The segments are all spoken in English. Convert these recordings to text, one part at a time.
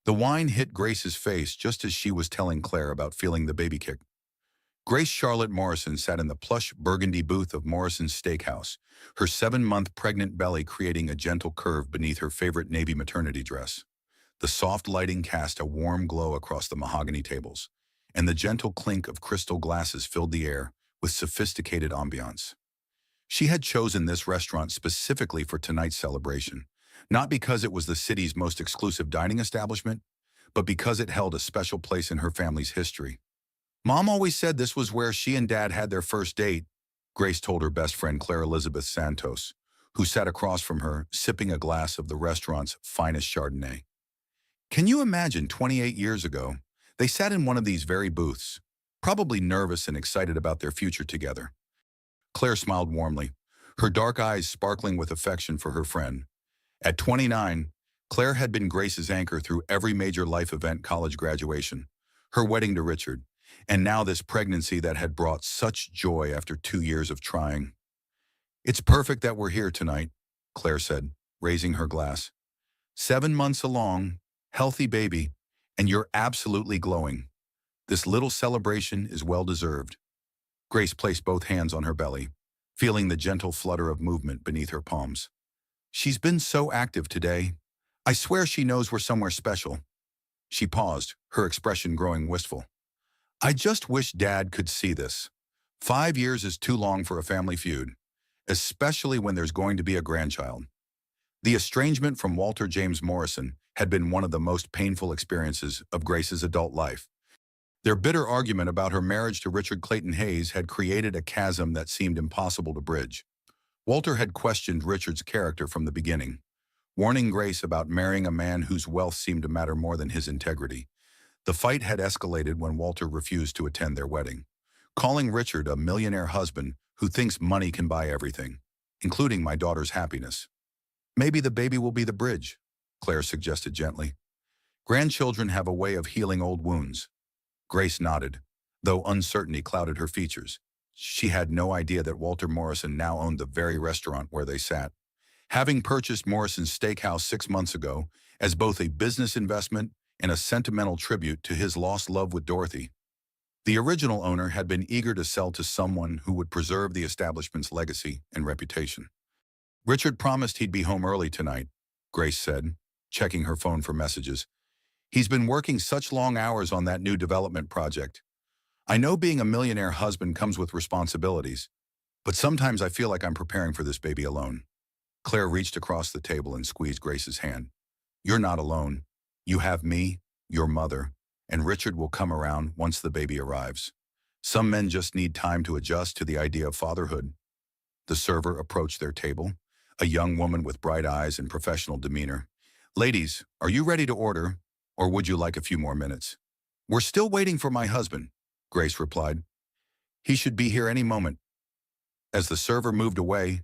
The wine hit Grace's face just as she was telling Claire about feeling the baby kick. Grace Charlotte Morrison sat in the plush burgundy booth of Morrison's Steakhouse, her 7-month pregnant belly creating a gentle curve beneath her favorite navy maternity dress. The soft lighting cast a warm glow across the mahogany tables, and the gentle clink of crystal glasses filled the air with sophisticated ambiance. She had chosen this restaurant specifically for tonight's celebration, not because it was the city's most exclusive dining establishment, but because it held a special place in her family's history. Mom always said this was where she and Dad had their first date, Grace told her best friend Claire Elizabeth Santos, who sat across from her, sipping a glass of the restaurant's finest Chardonnay. Can you imagine 28 years ago, they sat in one of these very booths, probably nervous and excited about their future together. Claire smiled warmly, her dark eyes sparkling with affection for her friend. At 29, Claire had been Grace's anchor through every major life event: college graduation, her wedding to Richard, and now this pregnancy that had brought such joy after 2 years of trying. It's perfect that we're here tonight, Claire said, raising her glass. 7 months along, healthy baby, and you're absolutely glowing. This little celebration is well-deserved. Grace placed both hands on her belly, feeling the gentle flutter of movement beneath her palms. She's been so active today. I swear she knows we're somewhere special. She paused, her expression growing wistful. I just wish Dad could see this. 5 years is too long for a family feud, especially when there's going to be a grandchild. The estrangement from Walter James Morrison had been one of the most painful experiences of Grace's adult life. Their bitter argument about her marriage to Richard Clayton Hayes had created a chasm that seemed impossible to bridge. Walter had questioned Richard's character from the beginning, warning Grace about marrying a man whose wealth seemed to matter more than his integrity. The fight had escalated when Walter refused to attend their wedding, calling Richard a millionaire husband who thinks money can buy everything, including my daughter's happiness. Maybe the baby will be the bridge, Claire suggested gently. Grandchildren have a way of healing old wounds. Grace nodded, though uncertainty clouded her features. She had no idea that Walter Morrison now owned the very restaurant where they sat. Having purchased Morrison's Steakhouse 6 months ago as both a business investment and a sentimental tribute to his lost love with Dorothy, the original owner had been eager to sell to someone who would preserve the establishment's legacy and reputation. Richard promised he'd be home early tonight, Grace said, checking her phone for messages. He's been working such long hours on that new development project. I know being a millionaire husband comes with responsibilities, but sometimes I feel like I'm preparing for this baby alone. Claire reached across the table and squeezed Grace's hand. You're not alone. You have me, your mother, and Richard will come around once the baby arrives. Some men just need time to adjust to the idea of fatherhood. The server approached their table, a young woman with bright eyes and professional demeanor. Ladies, are you ready to order, or would you like a few more minutes? We're still waiting for my husband, Grace replied. He should be here any moment. As the server moved away,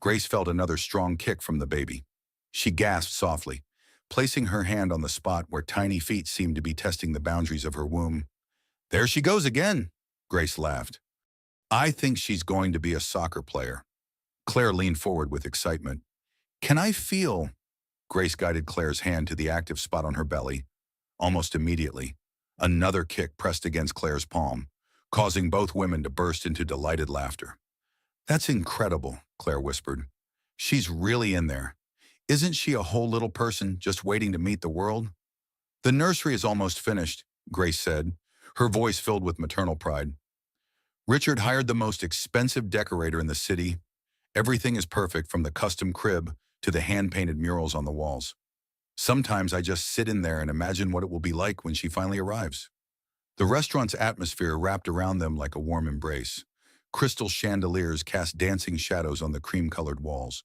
Grace felt another strong kick from the baby. She gasped softly, placing her hand on the spot where tiny feet seemed to be testing the boundaries of her womb. There she goes again, Grace laughed. I think she's going to be a soccer player. Claire leaned forward with excitement. Can I feel? Grace guided Claire's hand to the active spot on her belly. Almost immediately, another kick pressed against Claire's palm, causing both women to burst into delighted laughter. That's incredible, Claire whispered. She's really in there. Isn't she a whole little person just waiting to meet the world? The nursery is almost finished, Grace said, her voice filled with maternal pride. Richard hired the most expensive decorator in the city. Everything is perfect, from the custom crib to the hand-painted murals on the walls. Sometimes I just sit in there and imagine what it will be like when she finally arrives. The restaurant's atmosphere wrapped around them like a warm embrace. Crystal chandeliers cast dancing shadows on the cream-colored walls,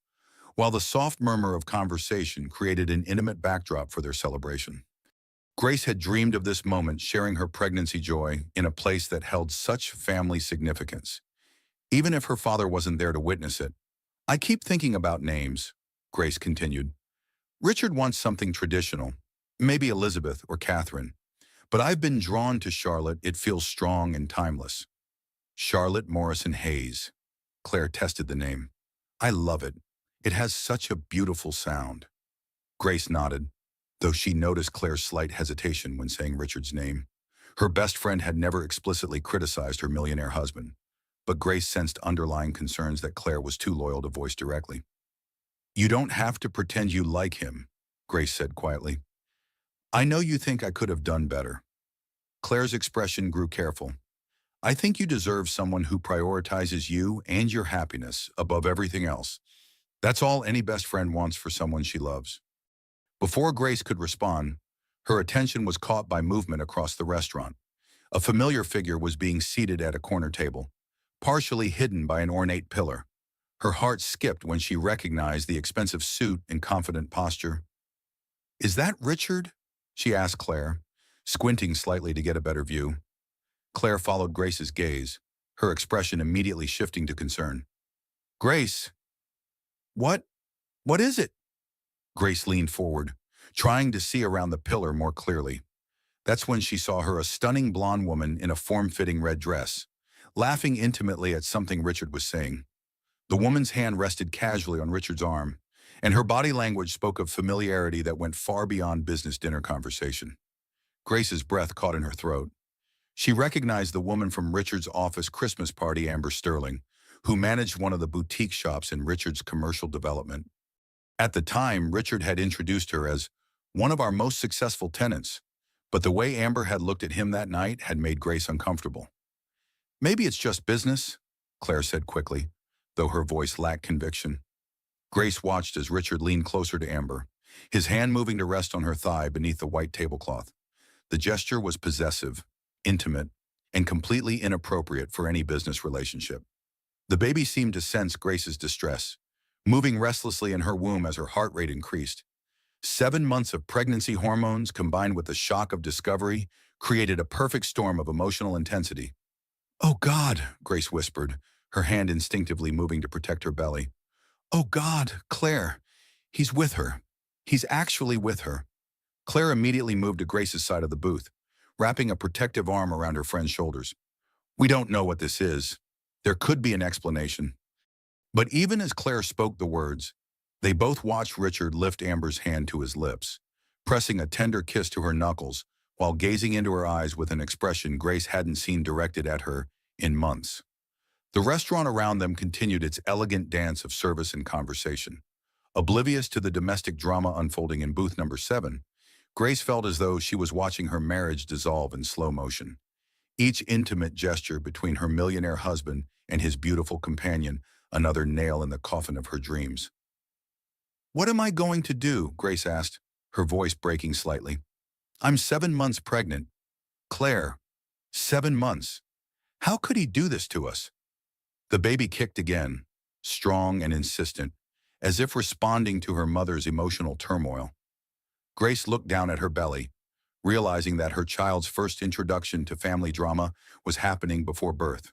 while the soft murmur of conversation created an intimate backdrop for their celebration. Grace had dreamed of this moment, sharing her pregnancy joy in a place that held such family significance, even if her father wasn't there to witness it. I keep thinking about names, Grace continued. Richard wants something traditional, maybe Elizabeth or Catherine, but I've been drawn to Charlotte. It feels strong and timeless. Charlotte Morrison Hayes. Claire tested the name. I love it. It has such a beautiful sound. Grace nodded. though she noticed Claire's slight hesitation when saying Richard's name. Her best friend had never explicitly criticized her millionaire husband, but Grace sensed underlying concerns that Claire was too loyal to voice directly. "You don't have to pretend you like him," Grace said quietly. "I know you think I could have done better." Claire's expression grew careful. "I think you deserve someone who prioritizes you and your happiness above everything else. That's all any best friend wants for someone she loves." Before Grace could respond, her attention was caught by movement across the restaurant. A familiar figure was being seated at a corner table, partially hidden by an ornate pillar. Her heart skipped when she recognized the expensive suit and confident posture. "Is that Richard?" she asked Claire, squinting slightly to get a better view. Claire followed Grace's gaze, her expression immediately shifting to concern. "Grace, what? What is it?" Grace leaned forward, trying to see around the pillar more clearly. That's when she saw her, a stunning blonde woman in a form-fitting red dress, laughing intimately at something Richard was saying. The woman's hand rested casually on Richard's arm, and her body language spoke of familiarity that went far beyond business dinner conversation. Grace's breath caught in her throat. She recognized the woman from Richard's office Christmas party, Amber Sterling, who managed one of the boutique shops in Richard's commercial development. At the time, Richard had introduced her as one of our most successful tenants, but the way Amber had looked at him that night had made Grace uncomfortable. "Maybe it's just business," Claire said quickly, though her voice lacked conviction. Grace watched as Richard leaned closer to Amber, his hand moving to rest on her thigh beneath the white tablecloth. The gesture was possessive, intimate, and completely inappropriate for any business relationship. The baby seemed to sense Grace's distress, moving restlessly in her womb as her heart rate increased. 7 months of pregnancy hormones combined with the shock of discovery created a perfect storm of emotional intensity. "Oh God," Grace whispered, her hand instinctively moving to protect her belly. "Oh God, Claire, he's with her. He's actually with her." Claire immediately moved to Grace's side of the booth, wrapping a protective arm around her friend's shoulders. "We don't know what this is. There could be an explanation." But even as Claire spoke the words, they both watched Richard lift Amber's hand to his lips, pressing a tender kiss to her knuckles while gazing into her eyes with an expression Grace hadn't seen directed at her in months. The restaurant around them continued its elegant dance of service and conversation. Oblivious to the domestic drama unfolding in booth number 7, Grace felt as though she was watching her marriage dissolve in slow motion. Each intimate gesture between her millionaire husband and his beautiful companion, another nail in the coffin of her dreams. "What am I going to do?" Grace asked, her voice breaking slightly. "I'm 7 months pregnant. Claire, 7 months. How could he do this to us?" The baby kicked again, strong and insistent, as if responding to her mother's emotional turmoil. Grace looked down at her belly, realizing that her child's first introduction to family drama was happening before birth.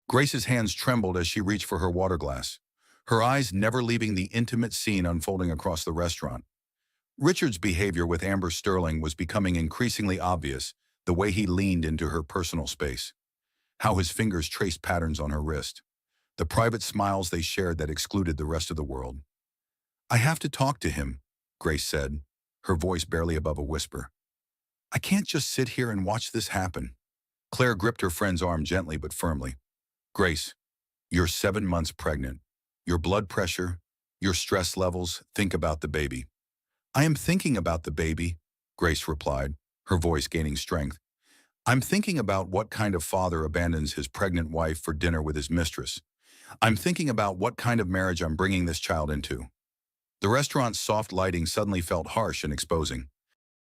Grace's hands trembled as she reached for her water glass, her eyes never leaving the intimate scene unfolding across the restaurant. Richard's behavior with Amber Sterling was becoming increasingly obvious, the way he leaned into her personal space, how his fingers traced patterns on her wrist, the private smiles they shared that excluded the rest of the world. "I have to talk to him," Grace said, her voice barely above a whisper. "I can't just sit here and watch this happen." Claire gripped her friend's arm gently but firmly. "Grace, you're 7 months pregnant. Your blood pressure, your stress levels, think about the baby." "I am thinking about the baby," Grace replied, her voice gaining strength. "I'm thinking about what kind of father abandons his pregnant wife for dinner with his mistress. I'm thinking about what kind of marriage I'm bringing this child into." The restaurant's soft lighting suddenly felt harsh and exposing.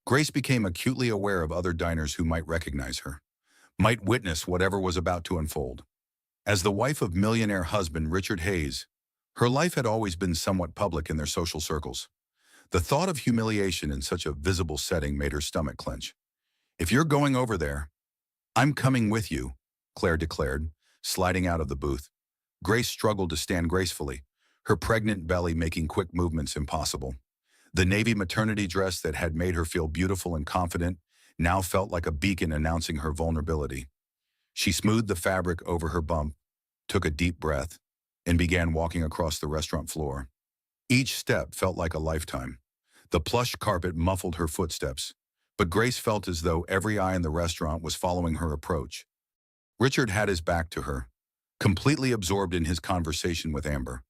Grace became acutely aware of other diners who might recognize her, might witness whatever was about to unfold. As the wife of millionaire husband Richard Hayes, her life had always been somewhat public in their social circles. The thought of humiliation in such a visible setting made her stomach clench. "If you're going over there, I'm coming with you," Claire declared, sliding out of the booth. Grace struggled to stand gracefully, her pregnant belly making quick movements impossible. The navy maternity dress that had made her feel beautiful and confident now felt like a beacon announcing her vulnerability. She smoothed the fabric over her bump, took a deep breath, and began walking across the restaurant floor. Each step felt like a lifetime. The plush carpet muffled her footsteps, but Grace felt as though every eye in the restaurant was following her approach. Richard had his back to her, completely absorbed in his conversation with Amber.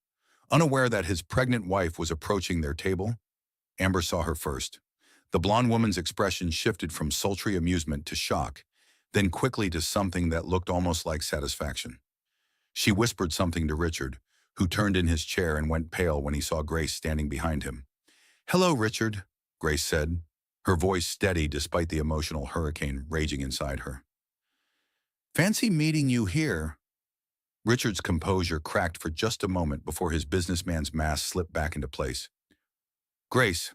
Unaware that his pregnant wife was approaching their table, Amber saw her first. The blonde woman's expression shifted from sultry amusement to shock, then quickly to something that looked almost like satisfaction. She whispered something to Richard, who turned in his chair and went pale when he saw Grace standing behind him. "Hello, Richard," Grace said, her voice steady despite the emotional hurricane raging inside her. "Fancy meeting you here." Richard's composure cracked for just a moment before his businessman's mask slipped back into place. "Grace,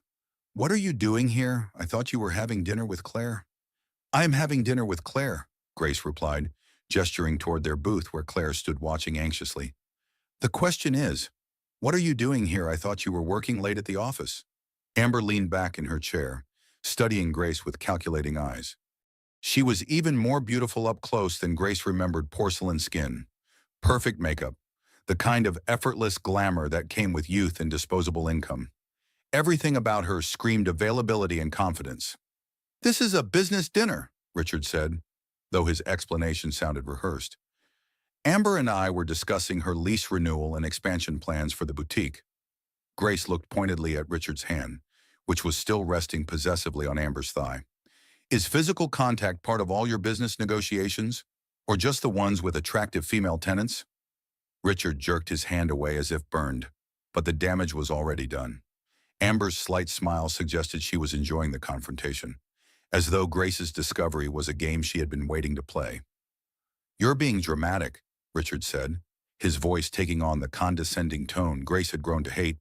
what are you doing here? I thought you were having dinner with Claire." "I am having dinner with Claire," Grace replied, gesturing toward their booth where Claire stood watching anxiously. "The question is, what are you doing here? I thought you were working late at the office." Amber leaned back in her chair, studying Grace with calculating eyes. She was even more beautiful up close than Grace remembered: porcelain skin, perfect makeup, the kind of effortless glamour that came with youth and disposable income. Everything about her screamed availability and confidence. "This is a business dinner," Richard said, though his explanation sounded rehearsed. "Amber and I were discussing her lease renewal and expansion plans for the boutique." Grace looked pointedly at Richard's hand, which was still resting possessively on Amber's thigh. "Is physical contact part of all your business negotiations, or just the ones with attractive female tenants?" Richard jerked his hand away as if burned, but the damage was already done. Amber's slight smile suggested she was enjoying the confrontation, as though Grace's discovery was a game she had been waiting to play. "You're being dramatic," Richard said, his voice taking on the condescending tone Grace had grown to hate.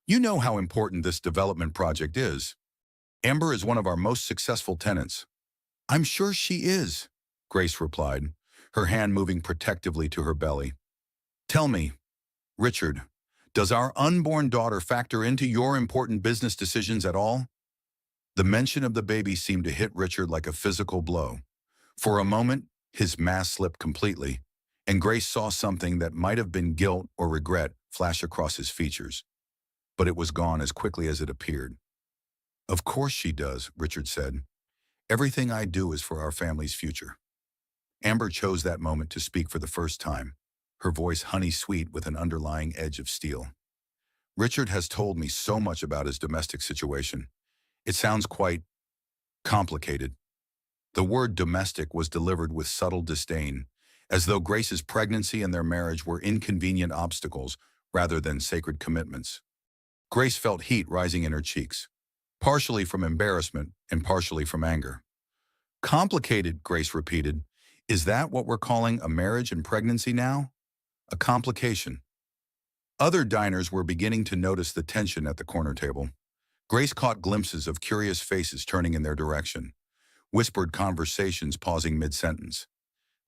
"You know how important this development project is. Amber is one of our most successful tenants." "I'm sure she is," Grace replied, her hand moving protectively to her belly. "Tell me, Richard, does our unborn daughter factor into your important business decisions at all?" The mention of the baby seemed to hit Richard like a physical blow. For a moment, his mask slipped completely, and Grace saw something that might have been guilt or regret flash across his features. But it was gone as quickly as it appeared. "Of course she does," Richard said. "Everything I do is for our family's future." Amber chose that moment to speak for the first time, her voice honey-sweet with an underlying edge of steel. "Richard has told me so much about his domestic situation. It sounds quite complicated." The word domestic was delivered with subtle disdain, as though Grace's pregnancy and their marriage were inconvenient obstacles rather than sacred commitments. Grace felt heat rising in her cheeks, partially from embarrassment and partially from anger. "Complicated," Grace repeated. "Is that what we're calling a marriage and pregnancy now? A complication?" Other diners were beginning to notice the tension at the corner table. Grace caught glimpses of curious faces turning in their direction, whispered conversations pausing mid-sentence.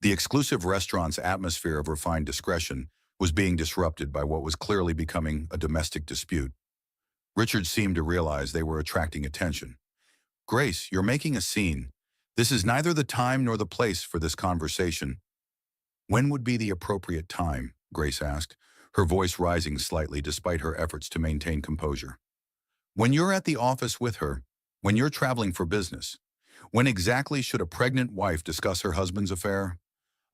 The exclusive restaurant's atmosphere of refined discretion was being disrupted by what was clearly becoming a domestic dispute. Richard seemed to realize they were attracting attention. "Grace, you're making a scene. This is neither the time nor the place for this conversation." "When would be the appropriate time?" Grace asked, her voice rising slightly despite her efforts to maintain composure. "When you're at the office with her, when you're traveling for business. When exactly should a pregnant wife discuss her husband's affair?"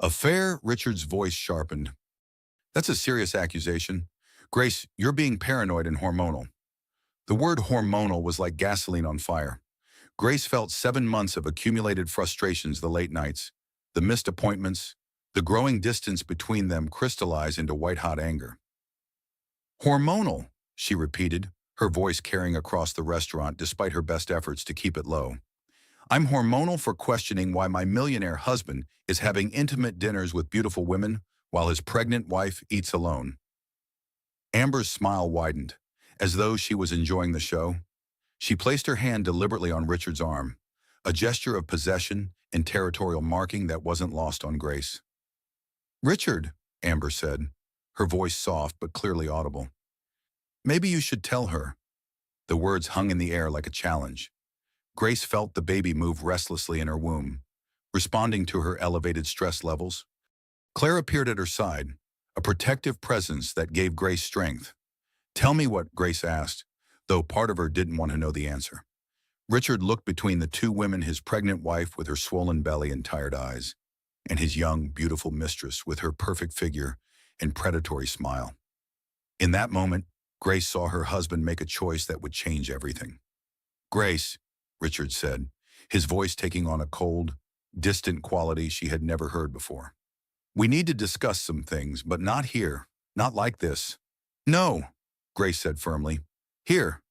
"Affair?" Richard's voice sharpened. "That's a serious accusation. Grace, you're being paranoid and hormonal." The word hormonal was like gasoline on fire. Grace felt 7 months of accumulated frustrations: the late nights, the missed appointments, the growing distance between them crystallized into white-hot anger. "Hormonal," she repeated, her voice carrying across the restaurant despite her best efforts to keep it low. "I'm hormonal for questioning why my millionaire husband is having intimate dinners with beautiful women while his pregnant wife eats alone." Amber's smile widened, as though she was enjoying the show. She placed her hand deliberately on Richard's arm, a gesture of possession and territorial marking that wasn't lost on Grace. "Richard," Amber said, her voice soft but clearly audible. "Maybe you should tell her." The words hung in the air like a challenge. Grace felt the baby move restlessly in her womb, responding to her elevated stress levels. Claire appeared at her side, a protective presence that gave Grace strength. "Tell me what," Grace asked, though part of her didn't want to know the answer. Richard looked between the two women, his pregnant wife with her swollen belly and tired eyes, and his young, beautiful mistress with her perfect figure and predatory smile. In that moment, Grace saw her husband make a choice that would change everything. "Grace," Richard said, his voice taking on a cold, distant quality she had never heard before. "We need to discuss some things, but not here, not like this." "No," Grace said firmly. "Here,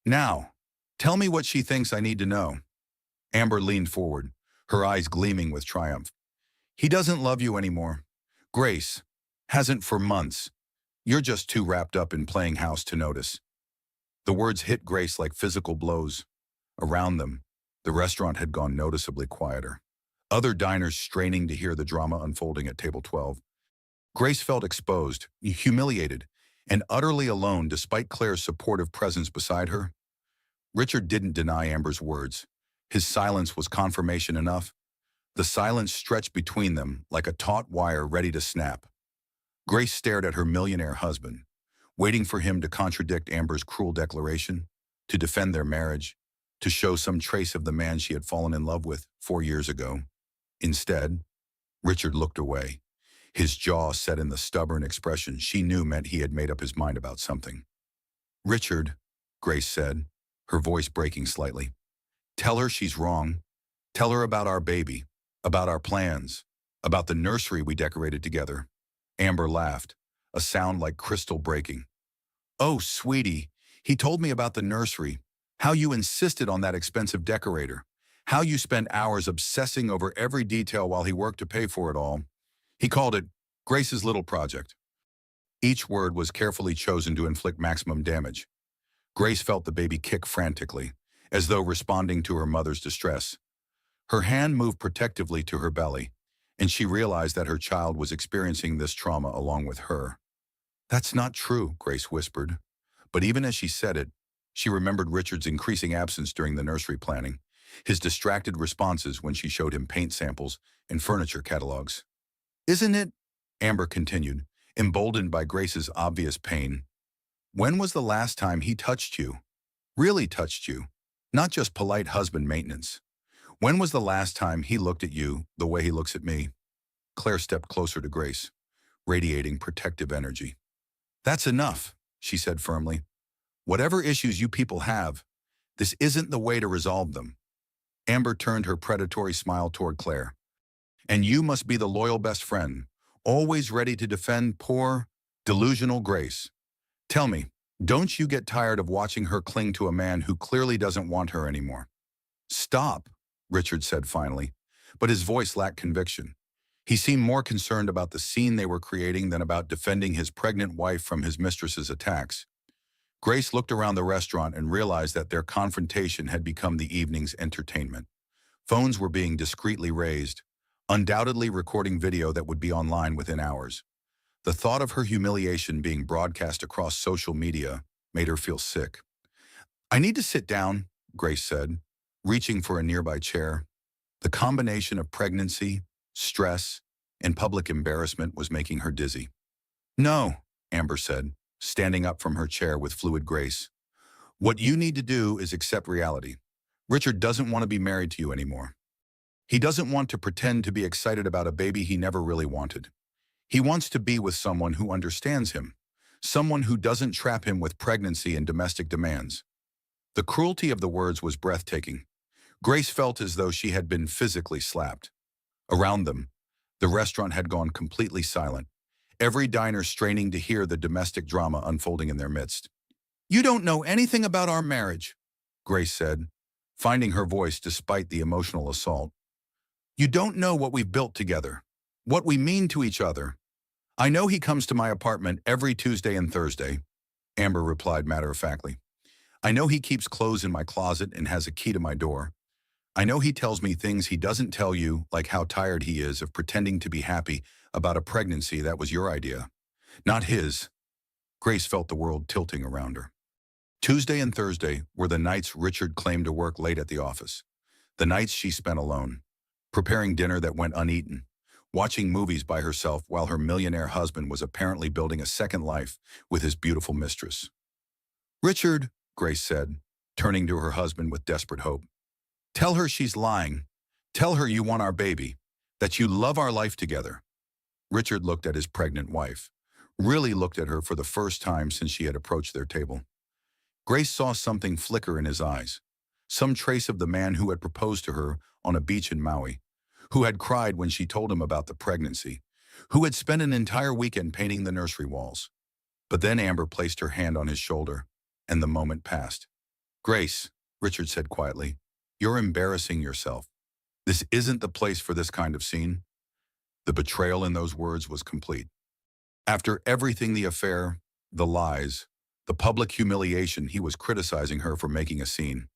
now. Tell me what she thinks I need to know." Amber leaned forward, her eyes gleaming with triumph. "He doesn't love you anymore. Grace. Hasn't for months. You're just too wrapped up in playing house to notice." The words hit Grace like physical blows. Around them, the restaurant had gone noticeably quieter. Other diners straining to hear the drama unfolding at table 12. Grace felt exposed, humiliated, and utterly alone despite Claire's supportive presence beside her. Richard didn't deny Amber's words. His silence was confirmation enough. The silence stretched between them like a taut wire ready to snap. Grace stared at her millionaire husband, waiting for him to contradict Amber's cruel declaration, to defend their marriage, to show some trace of the man she had fallen in love with 4 years ago. Instead, Richard looked away, his jaw set in the stubborn expression she knew meant he had made up his mind about something. "Richard," Grace said, her voice breaking slightly, "tell her she's wrong. Tell her about our baby, about our plans, about the nursery we decorated together." Amber laughed, a sound like crystal breaking. "Oh, sweetie, he told me about the nursery, how you insisted on that expensive decorator, how you spent hours obsessing over every detail while he worked to pay for it all. He called it Grace's little project." Each word was carefully chosen to inflict maximum damage. Grace felt the baby kick frantically, as though responding to her mother's distress. Her hand moved protectively to her belly, and she realized that her child was experiencing this trauma along with her. "That's not true," Grace whispered. But even as she said it, she remembered Richard's increasing absence during the nursery planning, his distracted responses when she showed him paint samples and furniture catalogs. "Isn't it?" Amber continued, emboldened by Grace's obvious pain. "When was the last time he touched you? Really touched you? Not just polite husband maintenance. When was the last time he looked at you the way he looks at me?" Claire stepped closer to Grace, radiating protective energy. "That's enough," she said firmly. "Whatever issues you people have, this isn't the way to resolve them." Amber turned her predatory smile toward Claire. "And you must be the loyal best friend, always ready to defend poor, delusional Grace. Tell me, don't you get tired of watching her cling to a man who clearly doesn't want her anymore?" "Stop," Richard said finally, but his voice lacked conviction. He seemed more concerned about the scene they were creating than about defending his pregnant wife from his mistress's attacks. Grace looked around the restaurant and realized that their confrontation had become the evening's entertainment. Phones were being discreetly raised, undoubtedly recording video that would be online within hours. The thought of her humiliation being broadcast across social media made her feel sick. "I need to sit down," Grace said, reaching for a nearby chair. The combination of pregnancy, stress, and public embarrassment was making her dizzy. "No," Amber said, standing up from her chair with fluid grace. "What you need to do is accept reality. Richard doesn't want to be married to you anymore. He doesn't want to pretend to be excited about a baby he never really wanted. He wants to be with someone who understands him, someone who doesn't trap him with pregnancy and domestic demands." The cruelty of the words was breathtaking. Grace felt as though she had been physically slapped. Around them, the restaurant had gone completely silent, every diner straining to hear the domestic drama unfolding in their midst. "You don't know anything about our marriage," Grace said, finding her voice despite the emotional assault. "You don't know what we've built together, what we mean to each other. I know he comes to my apartment every Tuesday and Thursday," Amber replied matter-of-factly. "I know he keeps clothes in my closet and has a key to my door. I know he tells me things he doesn't tell you, like how tired he is of pretending to be happy about a pregnancy that was your idea, not his." Grace felt the world tilting around her. Tuesday and Thursday were the nights Richard claimed to work late at the office, the nights she spent alone, preparing dinner that went uneaten, watching movies by herself while her millionaire husband was apparently building a second life with his beautiful mistress. "Richard," Grace said, turning to her husband with desperate hope. Tell her she's lying. Tell her you want our baby, that you love our life together. Richard looked at his pregnant wife, really looked at her for the first time since she had approached their table. Grace saw something flicker in his eyes, some trace of the man who had proposed to her on a beach in Maui, who had cried when she told him about the pregnancy, who had spent an entire weekend painting the nursery walls. But then Amber placed her hand on his shoulder, and the moment passed. Grace, Richard said quietly, you're embarrassing yourself. This isn't the place for this kind of scene. The betrayal in those words was complete. After everything, the affair, the lies, the public humiliation, he was criticizing her for making a scene.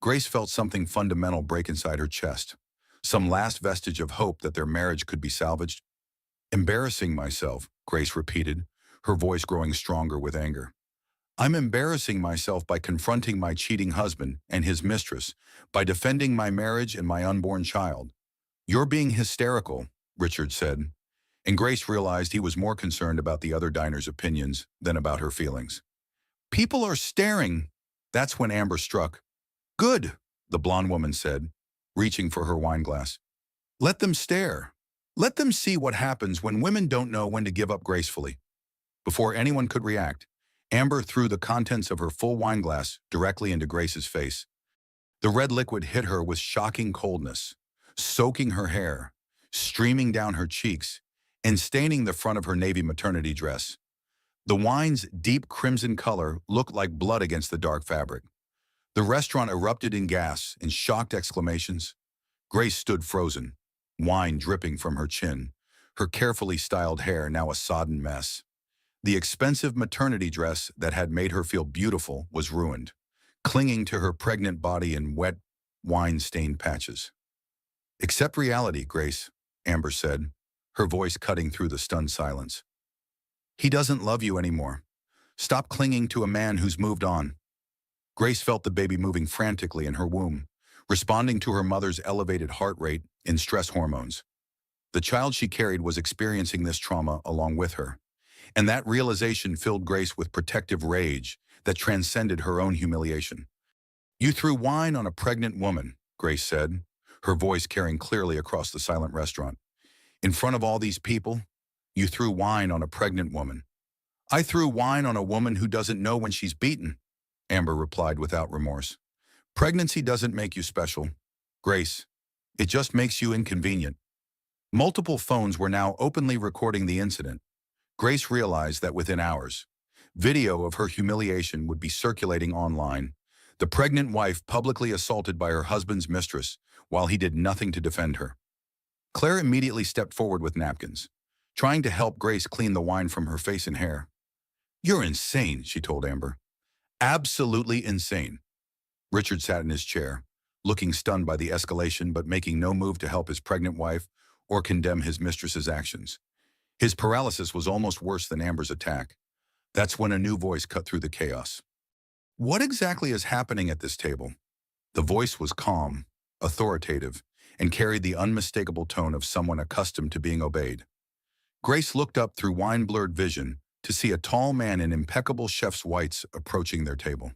Grace felt something fundamental break inside her chest, some last vestige of hope that their marriage could be salvaged. Embarrassing myself, Grace repeated, her voice growing stronger with anger. I'm embarrassing myself by confronting my cheating husband and his mistress, by defending my marriage and my unborn child. You're being hysterical, Richard said, and Grace realized he was more concerned about the other diners' opinions than about her feelings. People are staring. That's when Amber struck. Good, the blonde woman said, reaching for her wine glass. Let them stare. Let them see what happens when women don't know when to give up gracefully. Before anyone could react, Amber threw the contents of her full wine glass directly into Grace's face. The red liquid hit her with shocking coldness, soaking her hair, streaming down her cheeks, and staining the front of her navy maternity dress. The wine's deep crimson color looked like blood against the dark fabric. The restaurant erupted in gasps and shocked exclamations. Grace stood frozen, wine dripping from her chin, her carefully styled hair now a sodden mess. The expensive maternity dress that had made her feel beautiful was ruined, clinging to her pregnant body in wet, wine-stained patches. Accept reality, Grace, Amber said, her voice cutting through the stunned silence. He doesn't love you anymore. Stop clinging to a man who's moved on. Grace felt the baby moving frantically in her womb, responding to her mother's elevated heart rate and stress hormones. The child she carried was experiencing this trauma along with her, and that realization filled Grace with protective rage that transcended her own humiliation. You threw wine on a pregnant woman, Grace said, her voice carrying clearly across the silent restaurant. In front of all these people, you threw wine on a pregnant woman. I threw wine on a woman who doesn't know when she's beaten, Amber replied without remorse. Pregnancy doesn't make you special, Grace. It just makes you inconvenient. Multiple phones were now openly recording the incident. Grace realized that within hours, video of her humiliation would be circulating online, the pregnant wife publicly assaulted by her husband's mistress while he did nothing to defend her. Claire immediately stepped forward with napkins, trying to help Grace clean the wine from her face and hair. You're insane, she told Amber. Absolutely insane. Richard sat in his chair, looking stunned by the escalation but making no move to help his pregnant wife or condemn his mistress's actions. His paralysis was almost worse than Amber's attack. That's when a new voice cut through the chaos. What exactly is happening at this table? The voice was calm, authoritative, and carried the unmistakable tone of someone accustomed to being obeyed. Grace looked up through wine-blurred vision to see a tall man in impeccable chef's whites approaching their table.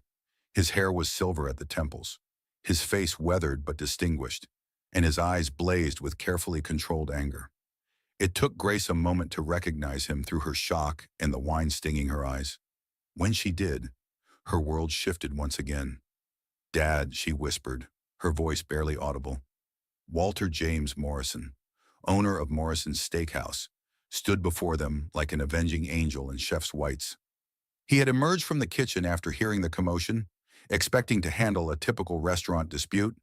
His hair was silver at the temples, his face weathered but distinguished, and his eyes blazed with carefully controlled anger. It took Grace a moment to recognize him through her shock and the wine stinging her eyes. When she did, her world shifted once again. Dad, she whispered, her voice barely audible. Walter James Morrison, owner of Morrison's Steakhouse, stood before them like an avenging angel in chef's whites. He had emerged from the kitchen after hearing the commotion, expecting to handle a typical restaurant dispute.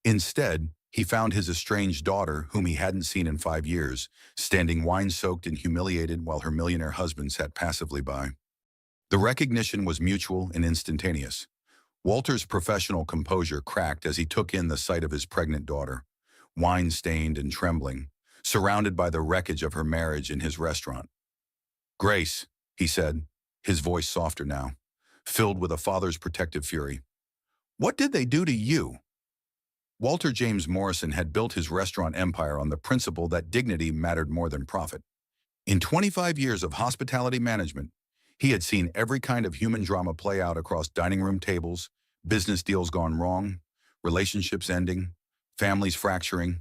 Instead, he found his estranged daughter, whom he hadn't seen in 5 years, standing wine-soaked and humiliated while her millionaire husband sat passively by. The recognition was mutual and instantaneous. Walter's professional composure cracked as he took in the sight of his pregnant daughter, wine-stained and trembling, surrounded by the wreckage of her marriage in his restaurant. Grace, he said, his voice softer now, filled with a father's protective fury. What did they do to you? Walter James Morrison had built his restaurant empire on the principle that dignity mattered more than profit. In 25 years of hospitality management, He had seen every kind of human drama play out across dining room tables, business deals gone wrong, relationships ending, families fracturing,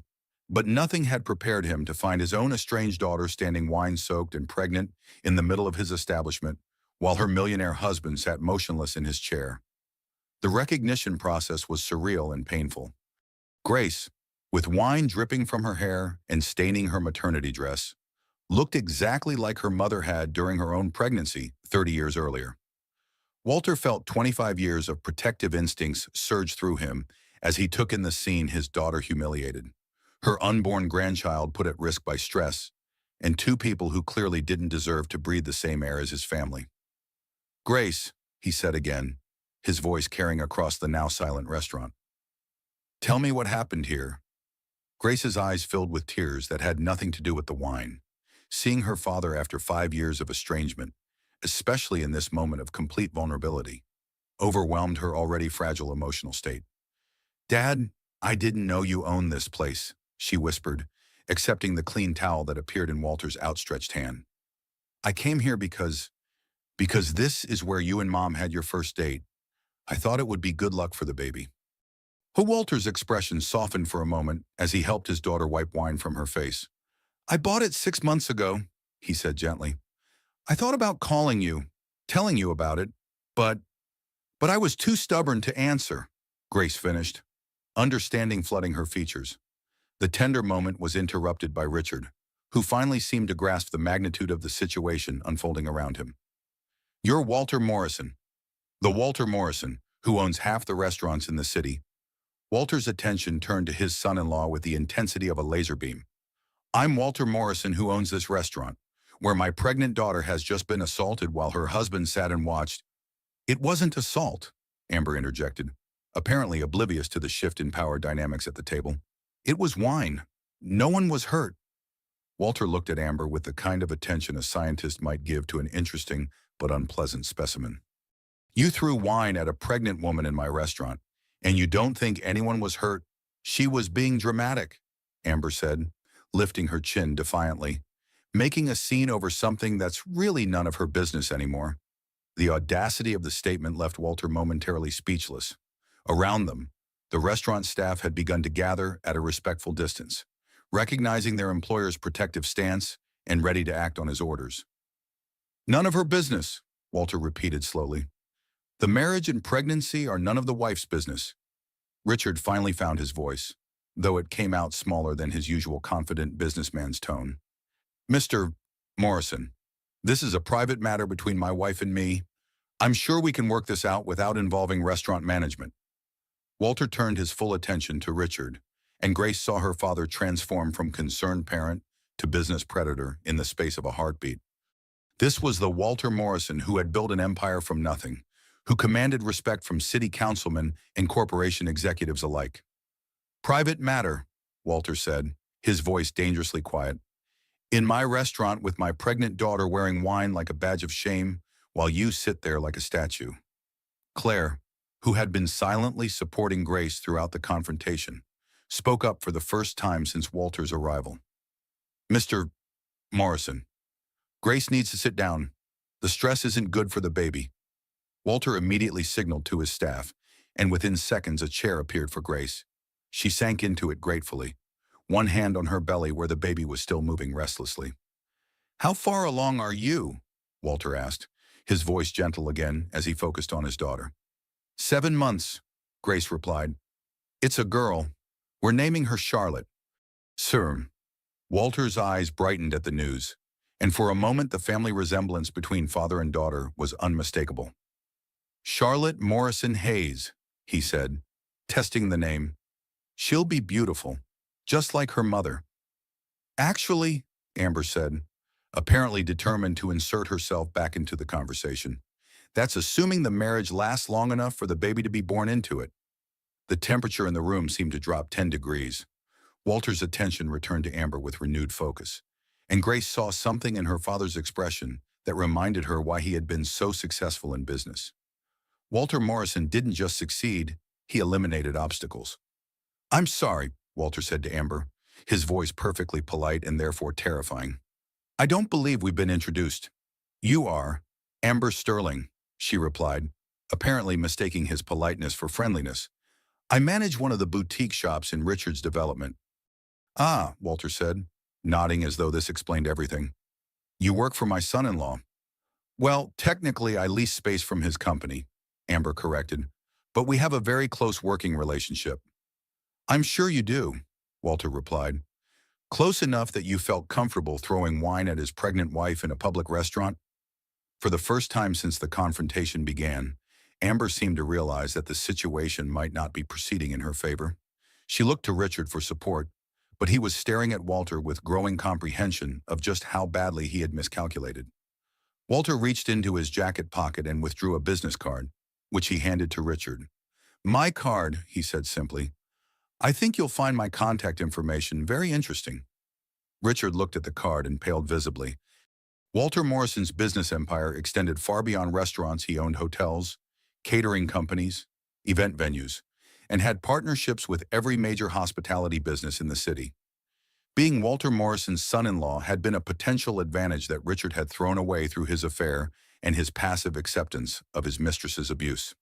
but nothing had prepared him to find his own estranged daughter standing wine-soaked and pregnant in the middle of his establishment, while her millionaire husband sat motionless in his chair. The recognition process was surreal and painful. Grace, with wine dripping from her hair and staining her maternity dress, looked exactly like her mother had during her own pregnancy 30 years earlier. Walter felt 25 years of protective instincts surge through him as he took in the scene, his daughter humiliated, her unborn grandchild put at risk by stress, and two people who clearly didn't deserve to breathe the same air as his family. "Grace," he said again, his voice carrying across the now silent restaurant. "Tell me what happened here." Grace's eyes filled with tears that had nothing to do with the wine. Seeing her father after 5 years of estrangement, especially in this moment of complete vulnerability, overwhelmed her already fragile emotional state. "Dad, I didn't know you owned this place," she whispered, accepting the clean towel that appeared in Walter's outstretched hand. "I came here because this is where you and Mom had your first date. I thought it would be good luck for the baby." Walter's expression softened for a moment as he helped his daughter wipe wine from her face. "I bought it 6 months ago," he said gently. "I thought about calling you, telling you about it, but I was too stubborn to answer," Grace finished, understanding flooding her features. The tender moment was interrupted by Richard, who finally seemed to grasp the magnitude of the situation unfolding around him. "You're Walter Morrison, the Walter Morrison, who owns half the restaurants in the city." Walter's attention turned to his son-in-law with the intensity of a laser beam. "I'm Walter Morrison, who owns this restaurant, where my pregnant daughter has just been assaulted while her husband sat and watched." "It wasn't assault," Amber interjected, apparently oblivious to the shift in power dynamics at the table. "It was wine. No one was hurt." Walter looked at Amber with the kind of attention a scientist might give to an interesting but unpleasant specimen. "You threw wine at a pregnant woman in my restaurant, and you don't think anyone was hurt?" "She was being dramatic," Amber said, lifting her chin defiantly, making a scene over something that's really none of her business anymore. The audacity of the statement left Walter momentarily speechless. Around them, the restaurant staff had begun to gather at a respectful distance, recognizing their employer's protective stance and ready to act on his orders. "None of her business," Walter repeated slowly. "The marriage and pregnancy are none of the wife's business." Richard finally found his voice, though it came out smaller than his usual confident businessman's tone. "Mr. Morrison, this is a private matter between my wife and me. I'm sure we can work this out without involving restaurant management." Walter turned his full attention to Richard, and Grace saw her father transform from concerned parent to business predator in the space of a heartbeat. This was the Walter Morrison who had built an empire from nothing, who commanded respect from city councilmen and corporation executives alike. "Private matter," Walter said, his voice dangerously quiet. "In my restaurant with my pregnant daughter wearing wine like a badge of shame, while you sit there like a statue." Claire, who had been silently supporting Grace throughout the confrontation, spoke up for the first time since Walter's arrival. "Mr. Morrison, Grace needs to sit down. The stress isn't good for the baby." Walter immediately signaled to his staff, and within seconds a chair appeared for Grace. She sank into it gratefully, one hand on her belly where the baby was still moving restlessly. "How far along are you?" Walter asked, his voice gentle again as he focused on his daughter. 7 months, Grace replied. "It's a girl. We're naming her Charlotte." "Sir." Walter's eyes brightened at the news, and for a moment the family resemblance between father and daughter was unmistakable. "Charlotte Morrison Hayes," he said, testing the name. "She'll be beautiful, just like her mother." "Actually," Amber said, apparently determined to insert herself back into the conversation, "that's assuming the marriage lasts long enough for the baby to be born into it." The temperature in the room seemed to drop 10 degrees. Walter's attention returned to Amber with renewed focus, and Grace saw something in her father's expression that reminded her why he had been so successful in business. Walter Morrison didn't just succeed, he eliminated obstacles. "I'm sorry," Walter said to Amber, his voice perfectly polite and therefore terrifying. "I don't believe we've been introduced." "You are, Amber Sterling, she replied, apparently mistaking his politeness for friendliness. I manage one of the boutique shops in Richard's development. Ah, Walter said, nodding as though this explained everything. You work for my son-in-law. Well, technically I lease space from his company, Amber corrected, but we have a very close working relationship. I'm sure you do, Walter replied. Close enough that you felt comfortable throwing wine at his pregnant wife in a public restaurant? For the first time since the confrontation began, Amber seemed to realize that the situation might not be proceeding in her favor. She looked to Richard for support, but he was staring at Walter with growing comprehension of just how badly he had miscalculated. Walter reached into his jacket pocket and withdrew a business card, which he handed to Richard. My card, he said simply. I think you'll find my contact information very interesting. Richard looked at the card and paled visibly. Walter Morrison's business empire extended far beyond restaurants. He owned hotels, catering companies, event venues, and had partnerships with every major hospitality business in the city. Being Walter Morrison's son-in-law had been a potential advantage that Richard had thrown away through his affair and his passive acceptance of his mistress's abuse.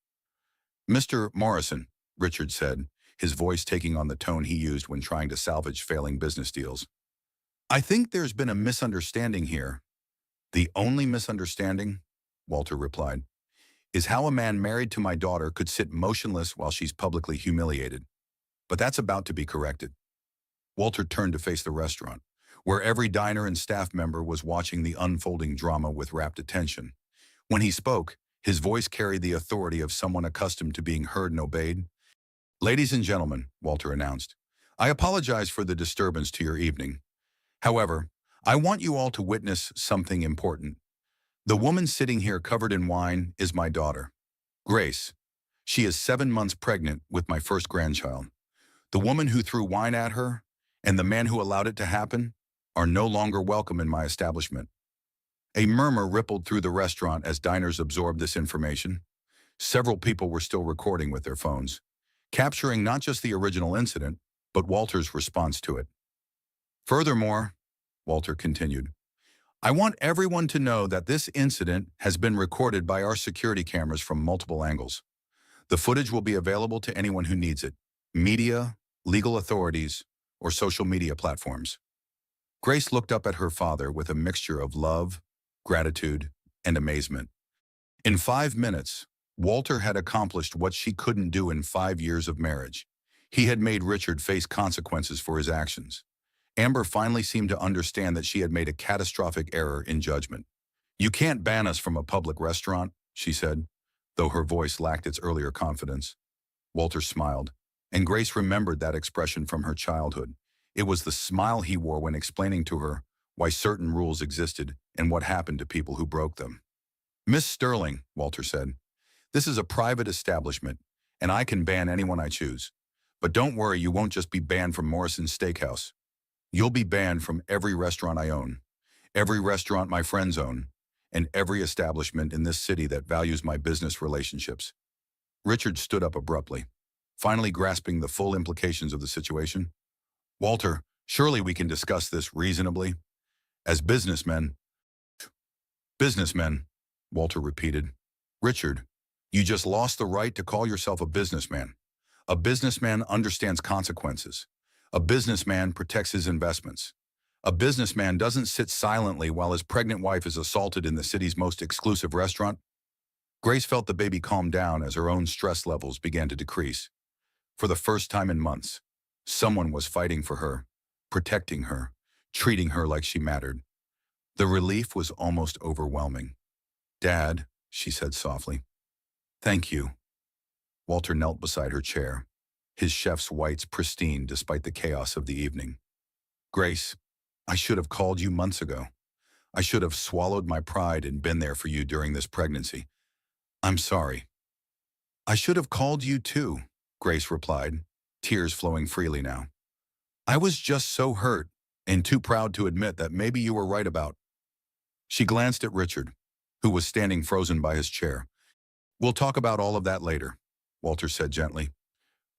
Mr. Morrison, Richard said, his voice taking on the tone he used when trying to salvage failing business deals. I think there's been a misunderstanding here. The only misunderstanding, Walter replied, is how a man married to my daughter could sit motionless while she's publicly humiliated. But that's about to be corrected. Walter turned to face the restaurant, where every diner and staff member was watching the unfolding drama with rapt attention. When he spoke, his voice carried the authority of someone accustomed to being heard and obeyed. Ladies and gentlemen, Walter announced, I apologize for the disturbance to your evening. However, I want you all to witness something important. The woman sitting here covered in wine is my daughter, Grace. She is 7 months pregnant with my first grandchild. The woman who threw wine at her and the man who allowed it to happen are no longer welcome in my establishment. A murmur rippled through the restaurant as diners absorbed this information. Several people were still recording with their phones, capturing not just the original incident, but Walter's response to it. Furthermore, Walter continued, I want everyone to know that this incident has been recorded by our security cameras from multiple angles. The footage will be available to anyone who needs it, media, legal authorities, or social media platforms. Grace looked up at her father with a mixture of love, gratitude, and amazement. In 5 minutes, Walter had accomplished what she couldn't do in 5 years of marriage. He had made Richard face consequences for his actions. Amber finally seemed to understand that she had made a catastrophic error in judgment. You can't ban us from a public restaurant, she said, though her voice lacked its earlier confidence. Walter smiled, and Grace remembered that expression from her childhood. It was the smile he wore when explaining to her why certain rules existed and what happened to people who broke them. Miss Sterling, Walter said, this is a private establishment, and I can ban anyone I choose. But don't worry, you won't just be banned from Morrison's Steakhouse. You'll be banned from every restaurant I own, every restaurant my friends own, and every establishment in this city that values my business relationships. Richard stood up abruptly, finally grasping the full implications of the situation. Walter, surely we can discuss this reasonably. As businessmen, Walter repeated. Richard, you just lost the right to call yourself a businessman. A businessman understands consequences. A businessman protects his investments. A businessman doesn't sit silently while his pregnant wife is assaulted in the city's most exclusive restaurant. Grace felt the baby calm down as her own stress levels began to decrease. For the first time in months, someone was fighting for her, protecting her, treating her like she mattered. The relief was almost overwhelming. Dad, she said softly. Thank you. Walter knelt beside her chair, his chef's whites pristine despite the chaos of the evening. Grace, I should have called you months ago. I should have swallowed my pride and been there for you during this pregnancy. I'm sorry. I should have called you too, Grace replied, tears flowing freely now. I was just so hurt and too proud to admit that maybe you were right about. She glanced at Richard, who was standing frozen by his chair. We'll talk about all of that later, Walter said gently.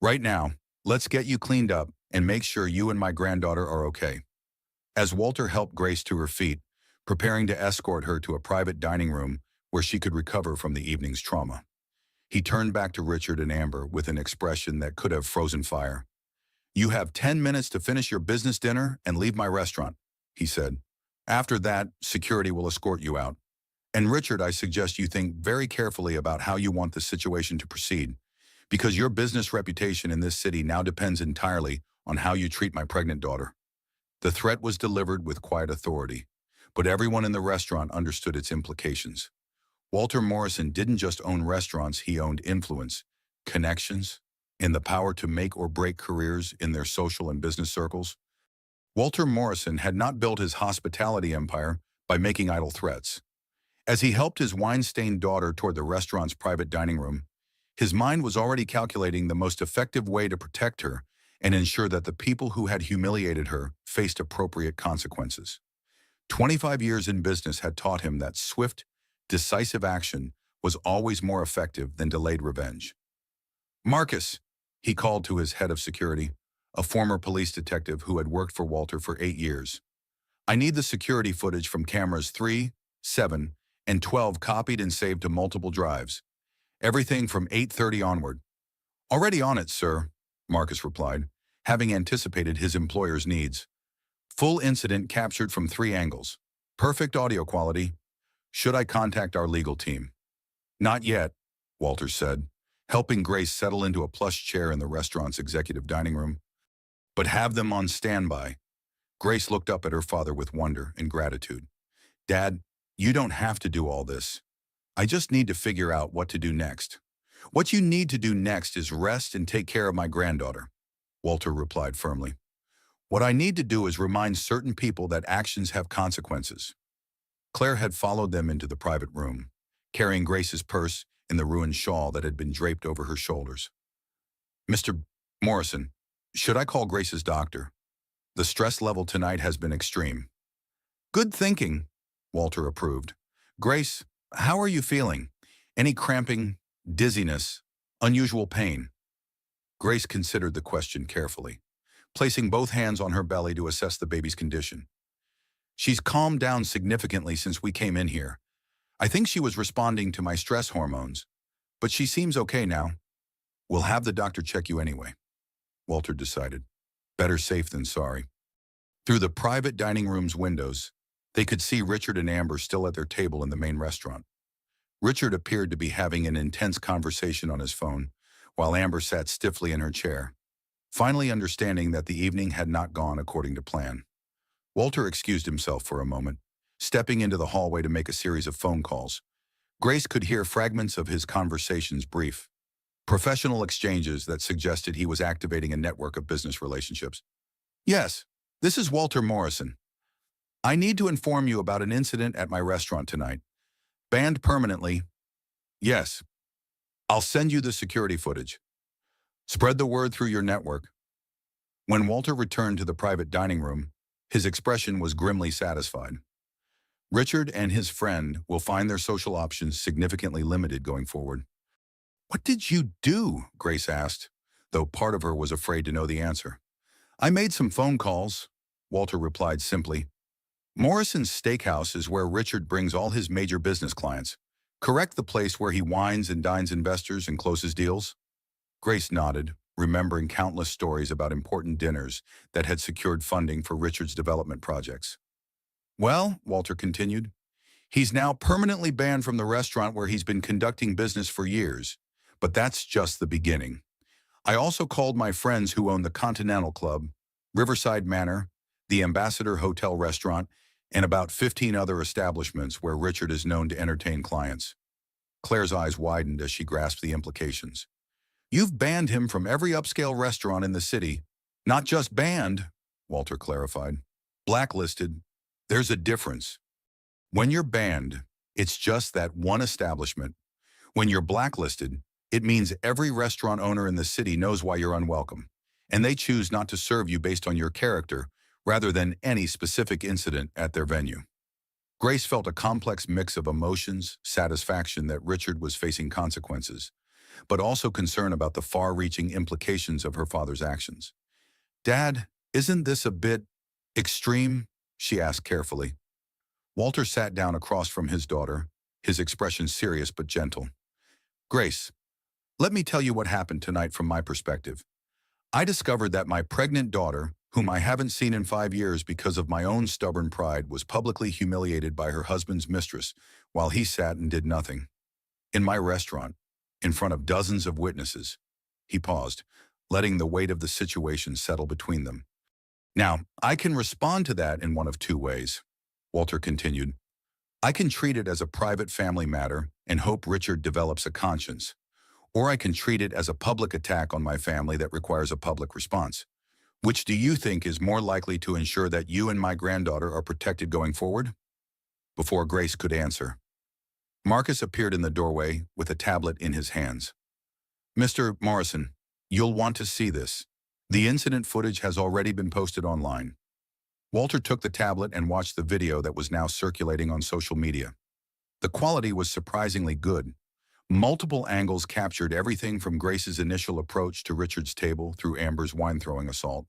Right now, let's get you cleaned up and make sure you and my granddaughter are okay. As Walter helped Grace to her feet, preparing to escort her to a private dining room where she could recover from the evening's trauma. He turned back to Richard and Amber with an expression that could have frozen fire. "You have 10 minutes to finish your business dinner and leave my restaurant," he said. "After that, security will escort you out. And Richard, I suggest you think very carefully about how you want the situation to proceed, because your business reputation in this city now depends entirely on how you treat my pregnant daughter." The threat was delivered with quiet authority, but everyone in the restaurant understood its implications. Walter Morrison didn't just own restaurants, he owned influence, connections, and the power to make or break careers in their social and business circles. Walter Morrison had not built his hospitality empire by making idle threats. As he helped his wine-stained daughter toward the restaurant's private dining room, his mind was already calculating the most effective way to protect her and ensure that the people who had humiliated her faced appropriate consequences. 25 years in business had taught him that swift, decisive action was always more effective than delayed revenge. "Marcus," he called to his head of security, a former police detective who had worked for Walter for 8 years. "I need the security footage from cameras 3, 7, and 12 copied and saved to multiple drives. Everything from 8:30 onward." "Already on it, sir," Marcus replied, having anticipated his employer's needs. "Full incident captured from 3 angles. Perfect audio quality. Should I contact our legal team?" "Not yet," Walter said, helping Grace settle into a plush chair in the restaurant's executive dining room. "But have them on standby." Grace looked up at her father with wonder and gratitude. "Dad, you don't have to do all this. I just need to figure out what to do next." "What you need to do next is rest and take care of my granddaughter," Walter replied firmly. "What I need to do is remind certain people that actions have consequences." Claire had followed them into the private room, carrying Grace's purse and the ruined shawl that had been draped over her shoulders. "Mr. Morrison, should I call Grace's doctor? The stress level tonight has been extreme." "Good thinking," Walter approved. "Grace, how are you feeling? Any cramping, dizziness, unusual pain?" Grace considered the question carefully, placing both hands on her belly to assess the baby's condition. "She's calmed down significantly since we came in here. I think she was responding to my stress hormones, but she seems okay now." "We'll have the doctor check you anyway," Walter decided. Better safe than sorry. Through the private dining room's windows, they could see Richard and Amber still at their table in the main restaurant. Richard appeared to be having an intense conversation on his phone, while Amber sat stiffly in her chair, finally understanding that the evening had not gone according to plan. Walter excused himself for a moment, stepping into the hallway to make a series of phone calls. Grace could hear fragments of his conversations, brief, professional exchanges that suggested he was activating a network of business relationships. "Yes, this is Walter Morrison. I need to inform you about an incident at my restaurant tonight. Banned permanently. Yes. I'll send you the security footage. Spread the word through your network." When Walter returned to the private dining room, his expression was grimly satisfied. Richard and his friend will find their social options significantly limited going forward. "What did you do?" Grace asked, though part of her was afraid to know the answer. "I made some phone calls," Walter replied simply. "Morrison's Steakhouse is where Richard brings all his major business clients. Correct, the place where he wines and dines investors and closes deals?" Grace nodded, remembering countless stories about important dinners that had secured funding for Richard's development projects. "Well," Walter continued, "he's now permanently banned from the restaurant where he's been conducting business for years. But that's just the beginning. I also called my friends who own the Continental Club, Riverside Manor, the Ambassador Hotel Restaurant, and about 15 other establishments where Richard is known to entertain clients." Claire's eyes widened as she grasped the implications. "You've banned him from every upscale restaurant in the city." "Not just banned," Walter clarified. "Blacklisted. There's a difference. When you're banned, it's just that one establishment. When you're blacklisted, it means every restaurant owner in the city knows why you're unwelcome, and they choose not to serve you based on your character rather than any specific incident at their venue." Grace felt a complex mix of emotions, satisfaction that Richard was facing consequences, but also concern about the far-reaching implications of her father's actions. "Dad, isn't this a bit extreme?" she asked carefully. Walter sat down across from his daughter, his expression serious but gentle. Grace, let me tell you what happened tonight from my perspective. I discovered that my pregnant daughter, whom I haven't seen in 5 years because of my own stubborn pride, was publicly humiliated by her husband's mistress while he sat and did nothing. In my restaurant, in front of dozens of witnesses. He paused, letting the weight of the situation settle between them. Now, I can respond to that in one of two ways, Walter continued. I can treat it as a private family matter and hope Richard develops a conscience. Or I can treat it as a public attack on my family that requires a public response. Which do you think is more likely to ensure that you and my granddaughter are protected going forward? Before Grace could answer, Marcus appeared in the doorway with a tablet in his hands. Mr. Morrison, you'll want to see this. The incident footage has already been posted online. Walter took the tablet and watched the video that was now circulating on social media. The quality was surprisingly good. Multiple angles captured everything from Grace's initial approach to Richard's table through Amber's wine-throwing assault.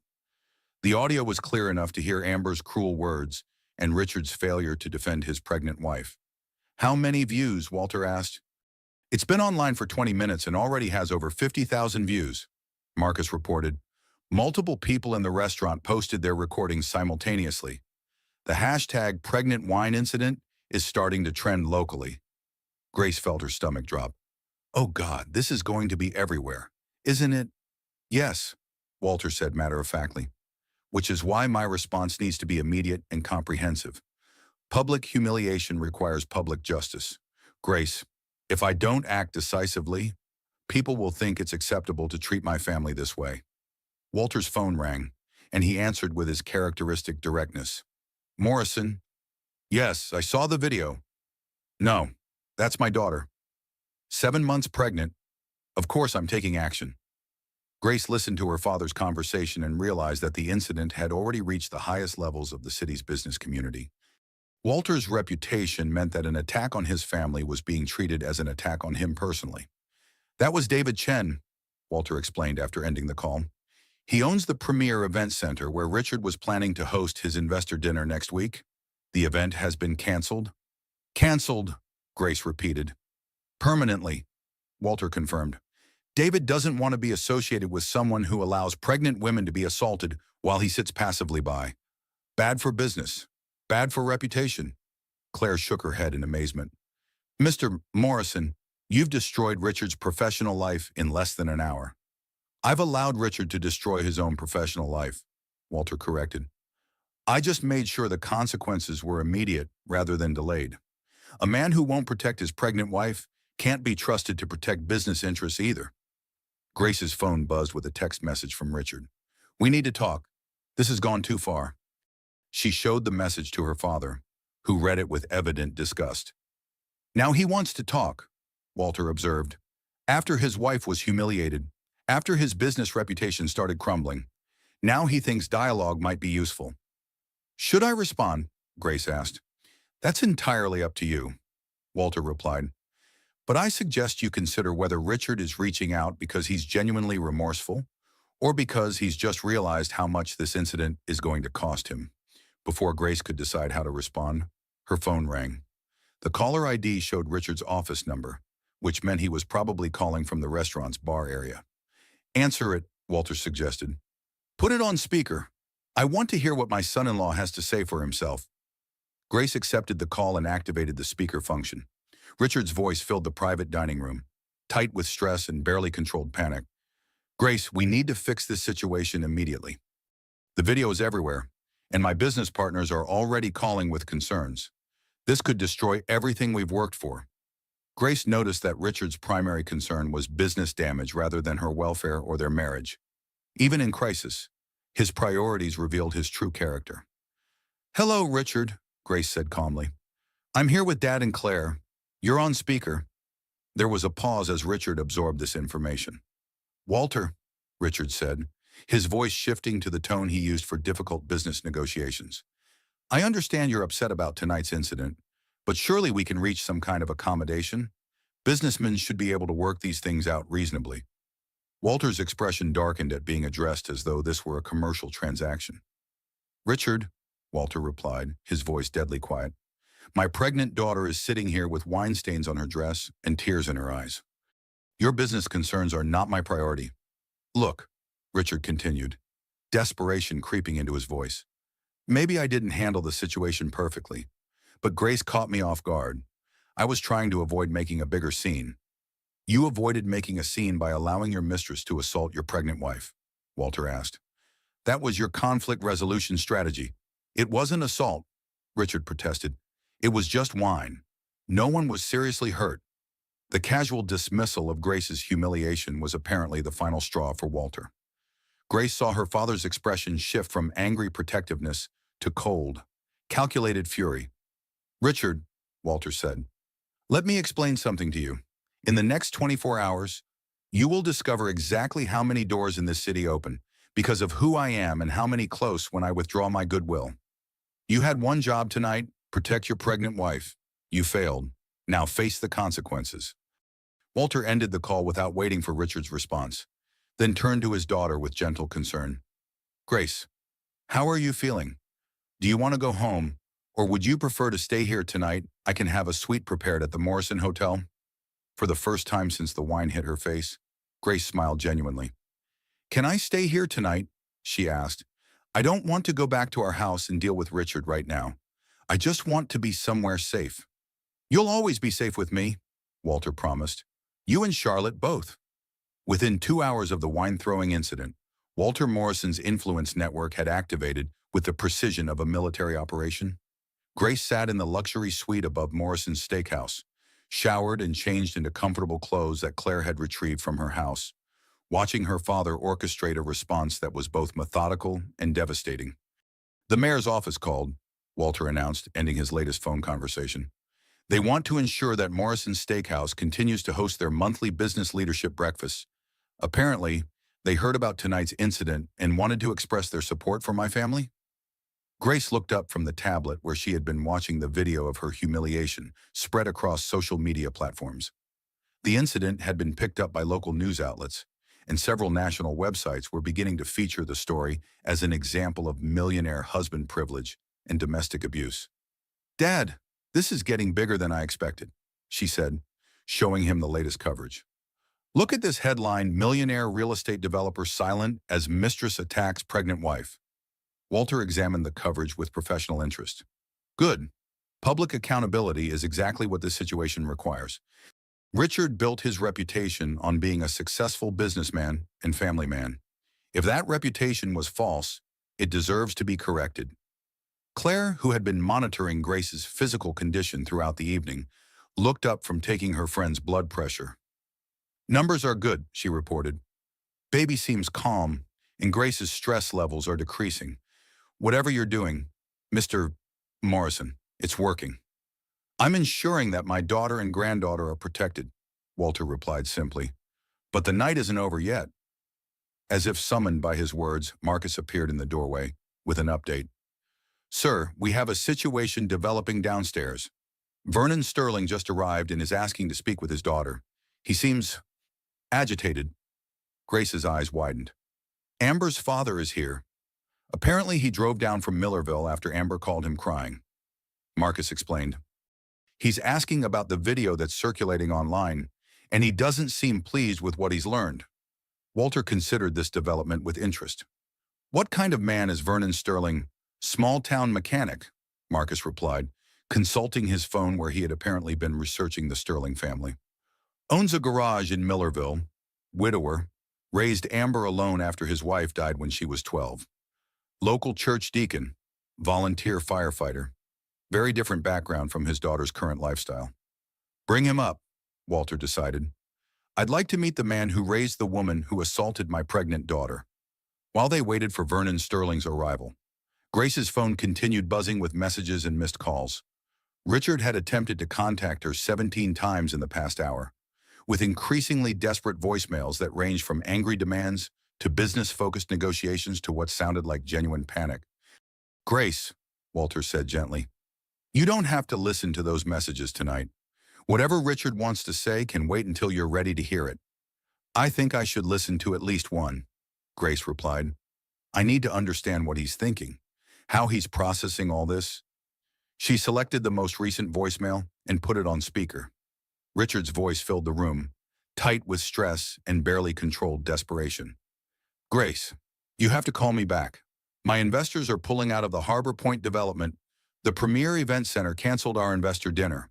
The audio was clear enough to hear Amber's cruel words and Richard's failure to defend his pregnant wife. How many views? Walter asked. It's been online for 20 minutes and already has over 50,000 views, Marcus reported. Multiple people in the restaurant posted their recordings simultaneously. The hashtag pregnant wine incident is starting to trend locally. Grace felt her stomach drop. Oh God, this is going to be everywhere, isn't it? Yes, Walter said matter-of-factly, which is why my response needs to be immediate and comprehensive. Public humiliation requires public justice. Grace, if I don't act decisively, people will think it's acceptable to treat my family this way. Walter's phone rang, and he answered with his characteristic directness. Morrison? Yes, I saw the video. No, that's my daughter. 7 months pregnant. Of course I'm taking action. Grace listened to her father's conversation and realized that the incident had already reached the highest levels of the city's business community. Walter's reputation meant that an attack on his family was being treated as an attack on him personally. That was David Chen, Walter explained after ending the call. He owns the premier event center where Richard was planning to host his investor dinner next week. The event has been canceled. Canceled, Grace repeated. Permanently, Walter confirmed. David doesn't want to be associated with someone who allows pregnant women to be assaulted while he sits passively by. Bad for business. Bad for reputation. Claire shook her head in amazement. Mr. Morrison, you've destroyed Richard's professional life in less than an hour. I've allowed Richard to destroy his own professional life, Walter corrected. I just made sure the consequences were immediate rather than delayed. A man who won't protect his pregnant wife can't be trusted to protect business interests either. Grace's phone buzzed with a text message from Richard. We need to talk. This has gone too far. She showed the message to her father, who read it with evident disgust. Now he wants to talk, Walter observed. After his wife was humiliated, after his business reputation started crumbling, now he thinks dialogue might be useful. Should I respond? Grace asked. That's entirely up to you, Walter replied. But I suggest you consider whether Richard is reaching out because he's genuinely remorseful or because he's just realized how much this incident is going to cost him. Before Grace could decide how to respond, her phone rang. The caller ID showed Richard's office number, which meant he was probably calling from the restaurant's bar area. Answer it, Walter suggested. Put it on speaker. I want to hear what my son-in-law has to say for himself. Grace accepted the call and activated the speaker function. Richard's voice filled the private dining room, tight with stress and barely controlled panic. Grace, we need to fix this situation immediately. The video is everywhere, and my business partners are already calling with concerns. This could destroy everything we've worked for. Grace noticed that Richard's primary concern was business damage rather than her welfare or their marriage. Even in crisis, his priorities revealed his true character. Hello, Richard, Grace said calmly. I'm here with Dad and Claire. You're on speaker. There was a pause as Richard absorbed this information. Walter, Richard said, his voice shifting to the tone he used for difficult business negotiations. I understand you're upset about tonight's incident, but surely we can reach some kind of accommodation. Businessmen should be able to work these things out reasonably. Walter's expression darkened at being addressed as though this were a commercial transaction. Richard, Walter replied, his voice deadly quiet, My pregnant daughter is sitting here with wine stains on her dress and tears in her eyes. Your business concerns are not my priority. Look, Richard continued, desperation creeping into his voice. Maybe I didn't handle the situation perfectly, but Grace caught me off guard. I was trying to avoid making a bigger scene. You avoided making a scene by allowing your mistress to assault your pregnant wife, Walter asked. That was your conflict resolution strategy. It wasn't assault, Richard protested. It was just wine. No one was seriously hurt. The casual dismissal of Grace's humiliation was apparently the final straw for Walter. Grace saw her father's expression shift from angry protectiveness to cold, calculated fury. Richard, Walter said, let me explain something to you. In the next 24 hours, you will discover exactly how many doors in this city open because of who I am and how many close when I withdraw my goodwill. You had one job tonight, protect your pregnant wife. You failed. Now face the consequences. Walter ended the call without waiting for Richard's response, then turned to his daughter with gentle concern. Grace, how are you feeling? Do you want to go home, or would you prefer to stay here tonight? I can have a suite prepared at the Morrison Hotel. For the first time since the wine hit her face, Grace smiled genuinely. Can I stay here tonight? She asked. I don't want to go back to our house and deal with Richard right now. I just want to be somewhere safe. You'll always be safe with me, Walter promised. You and Charlotte both. Within 2 hours of the wine-throwing incident, Walter Morrison's influence network had activated with the precision of a military operation. Grace sat in the luxury suite above Morrison's steakhouse, showered and changed into comfortable clothes that Claire had retrieved from her house, watching her father orchestrate a response that was both methodical and devastating. The mayor's office called, Walter announced, ending his latest phone conversation. They want to ensure that Morrison's Steakhouse continues to host their monthly business leadership breakfasts. Apparently, they heard about tonight's incident and wanted to express their support for my family. Grace looked up from the tablet where she had been watching the video of her humiliation spread across social media platforms. The incident had been picked up by local news outlets, and several national websites were beginning to feature the story as an example of millionaire husband privilege and domestic abuse. Dad, this is getting bigger than I expected, she said, showing him the latest coverage. Look at this headline, millionaire real estate developer silent as mistress attacks pregnant wife. Walter examined the coverage with professional interest. Good. Public accountability is exactly what this situation requires. Richard built his reputation on being a successful businessman and family man. If that reputation was false, it deserves to be corrected. Claire, who had been monitoring Grace's physical condition throughout the evening, looked up from taking her friend's blood pressure. Numbers are good, she reported. Baby seems calm, and Grace's stress levels are decreasing. Whatever you're doing, Mr. Morrison, it's working. I'm ensuring that my daughter and granddaughter are protected, Walter replied simply. But the night isn't over yet. As if summoned by his words, Marcus appeared in the doorway with an update. Sir, we have a situation developing downstairs. Vernon Sterling just arrived and is asking to speak with his daughter. He seems agitated. Grace's eyes widened. Amber's father is here. Apparently he drove down from Millerville after Amber called him crying. Marcus explained. He's asking about the video that's circulating online, and he doesn't seem pleased with what he's learned. Walter considered this development with interest. What kind of man is Vernon Sterling? Small-town mechanic, Marcus replied, consulting his phone where he had apparently been researching the Sterling family. Owns a garage in Millerville. Widower. Raised Amber alone after his wife died when she was 12. Local church deacon. Volunteer firefighter. Very different background from his daughter's current lifestyle. Bring him up, Walter decided. I'd like to meet the man who raised the woman who assaulted my pregnant daughter. While they waited for Vernon Sterling's arrival, Grace's phone continued buzzing with messages and missed calls. Richard had attempted to contact her 17 times in the past hour, with increasingly desperate voicemails that ranged from angry demands to business-focused negotiations to what sounded like genuine panic. Grace, Walter said gently, you don't have to listen to those messages tonight. Whatever Richard wants to say can wait until you're ready to hear it. I think I should listen to at least one, Grace replied. I need to understand what he's thinking, how he's processing all this. She selected the most recent voicemail and put it on speaker. Richard's voice filled the room, tight with stress and barely controlled desperation. Grace, you have to call me back. My investors are pulling out of the Harbor Point development. The Premier Event Center canceled our investor dinner.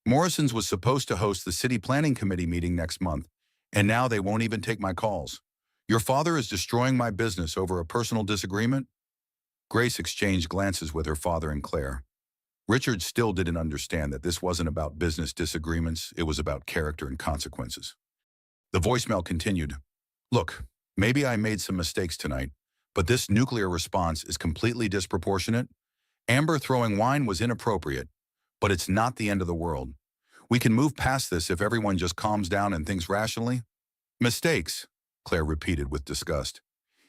Morrison's was supposed to host the City Planning Committee meeting next month, and now they won't even take my calls. Your father is destroying my business over a personal disagreement? Grace exchanged glances with her father and Claire. Richard still didn't understand that this wasn't about business disagreements, it was about character and consequences. The voicemail continued. Look, maybe I made some mistakes tonight, but this nuclear response is completely disproportionate. Amber throwing wine was inappropriate, but it's not the end of the world. We can move past this if everyone just calms down and thinks rationally. Mistakes, Claire repeated with disgust.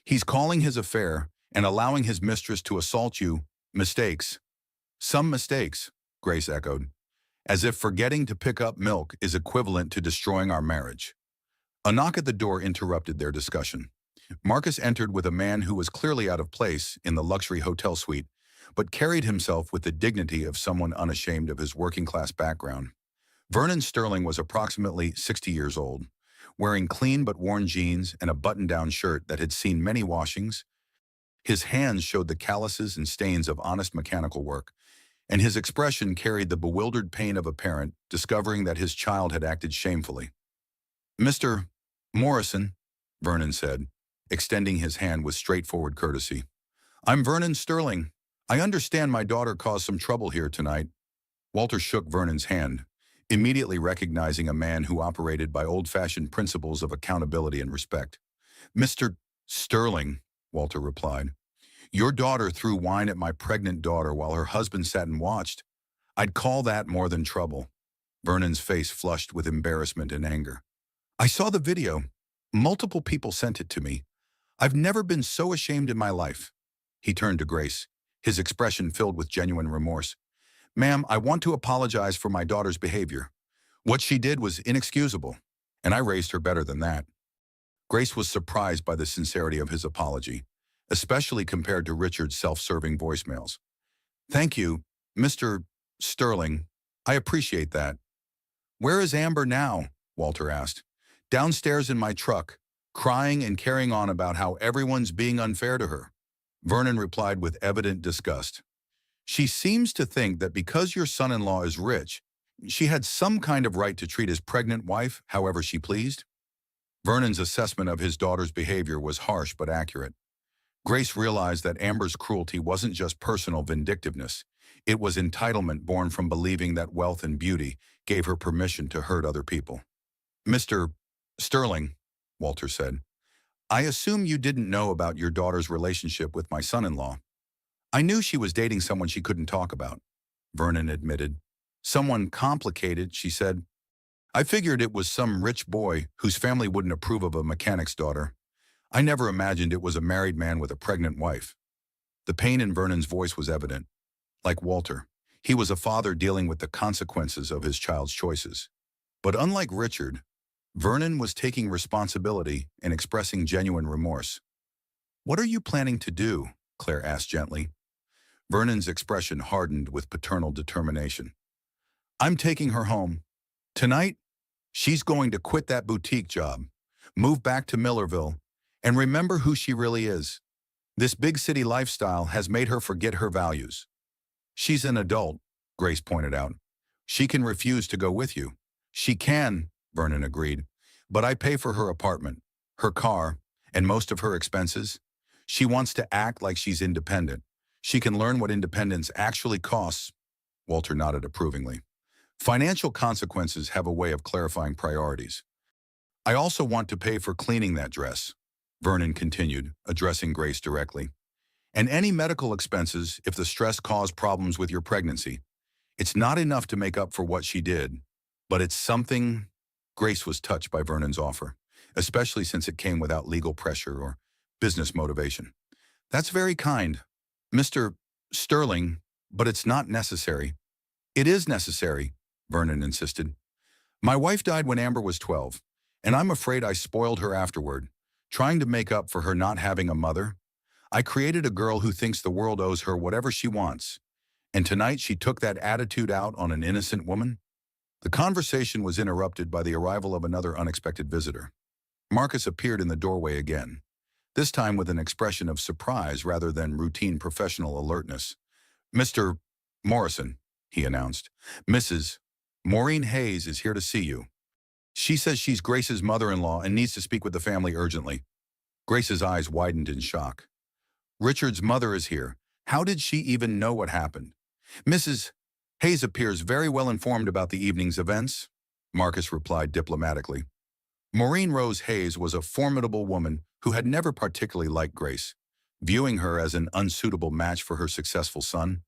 He's calling his affair and allowing his mistress to assault you. Mistakes. Some mistakes, Grace echoed, as if forgetting to pick up milk is equivalent to destroying our marriage. A knock at the door interrupted their discussion. Marcus entered with a man who was clearly out of place in the luxury hotel suite, but carried himself with the dignity of someone unashamed of his working-class background. Vernon Sterling was approximately 60 years old, wearing clean but worn jeans and a button-down shirt that had seen many washings. His hands showed the calluses and stains of honest mechanical work, and his expression carried the bewildered pain of a parent discovering that his child had acted shamefully. Mr. Morrison, Vernon said, extending his hand with straightforward courtesy. I'm Vernon Sterling. I understand my daughter caused some trouble here tonight. Walter shook Vernon's hand, immediately recognizing a man who operated by old-fashioned principles of accountability and respect. Mr. Sterling, Walter replied, your daughter threw wine at my pregnant daughter while her husband sat and watched. I'd call that more than trouble. Vernon's face flushed with embarrassment and anger. I saw the video. Multiple people sent it to me. I've never been so ashamed in my life. He turned to Grace, his expression filled with genuine remorse. Ma'am, I want to apologize for my daughter's behavior. What she did was inexcusable, and I raised her better than that. Grace was surprised by the sincerity of his apology, especially compared to Richard's self-serving voicemails. Thank you, Mr. Sterling. I appreciate that. Where is Amber now? Walter asked. Downstairs in my truck, crying and carrying on about how everyone's being unfair to her. Vernon replied with evident disgust. She seems to think that because your son-in-law is rich, she had some kind of right to treat his pregnant wife however she pleased. Vernon's assessment of his daughter's behavior was harsh but accurate. Grace realized that Amber's cruelty wasn't just personal vindictiveness. It was entitlement born from believing that wealth and beauty gave her permission to hurt other people. Mr. Sterling, Walter said, I assume you didn't know about your daughter's relationship with my son-in-law. I knew she was dating someone she couldn't talk about, Vernon admitted. Someone complicated, she said. I figured it was some rich boy whose family wouldn't approve of a mechanic's daughter. I never imagined it was a married man with a pregnant wife. The pain in Vernon's voice was evident. Like Walter, he was a father dealing with the consequences of his child's choices. But unlike Richard, Vernon was taking responsibility and expressing genuine remorse. What are you planning to do? Claire asked gently. Vernon's expression hardened with paternal determination. I'm taking her home. Tonight, she's going to quit that boutique job, move back to Millerville, and remember who she really is. This big city lifestyle has made her forget her values. She's an adult, Grace pointed out. She can refuse to go with you. She can, Vernon agreed, but I pay for her apartment, her car, and most of her expenses. She wants to act like she's independent. She can learn what independence actually costs. Walter nodded approvingly. Financial consequences have a way of clarifying priorities. I also want to pay for cleaning that dress, Vernon continued, addressing Grace directly. And any medical expenses if the stress caused problems with your pregnancy. It's not enough to make up for what she did, but it's something. Grace was touched by Vernon's offer, especially since it came without legal pressure or business motivation. That's very kind, Mr. Sterling, but it's not necessary. It is necessary, Vernon insisted. My wife died when Amber was 12, and I'm afraid I spoiled her afterward, trying to make up for her not having a mother. I created a girl who thinks the world owes her whatever she wants, And tonight she took that attitude out on an innocent woman? The conversation was interrupted by the arrival of another unexpected visitor. Marcus appeared in the doorway again, this time with an expression of surprise rather than routine professional alertness. "Mr. Morrison," he announced. "Mrs. Maureen Hayes is here to see you. She says she's Grace's mother-in-law and needs to speak with the family urgently." Grace's eyes widened in shock. "Richard's mother is here. How did she even know what happened?" "Mrs. Hayes appears very well informed about the evening's events," Marcus replied diplomatically. Maureen Rose Hayes was a formidable woman who had never particularly liked Grace, viewing her as an unsuitable match for her successful son.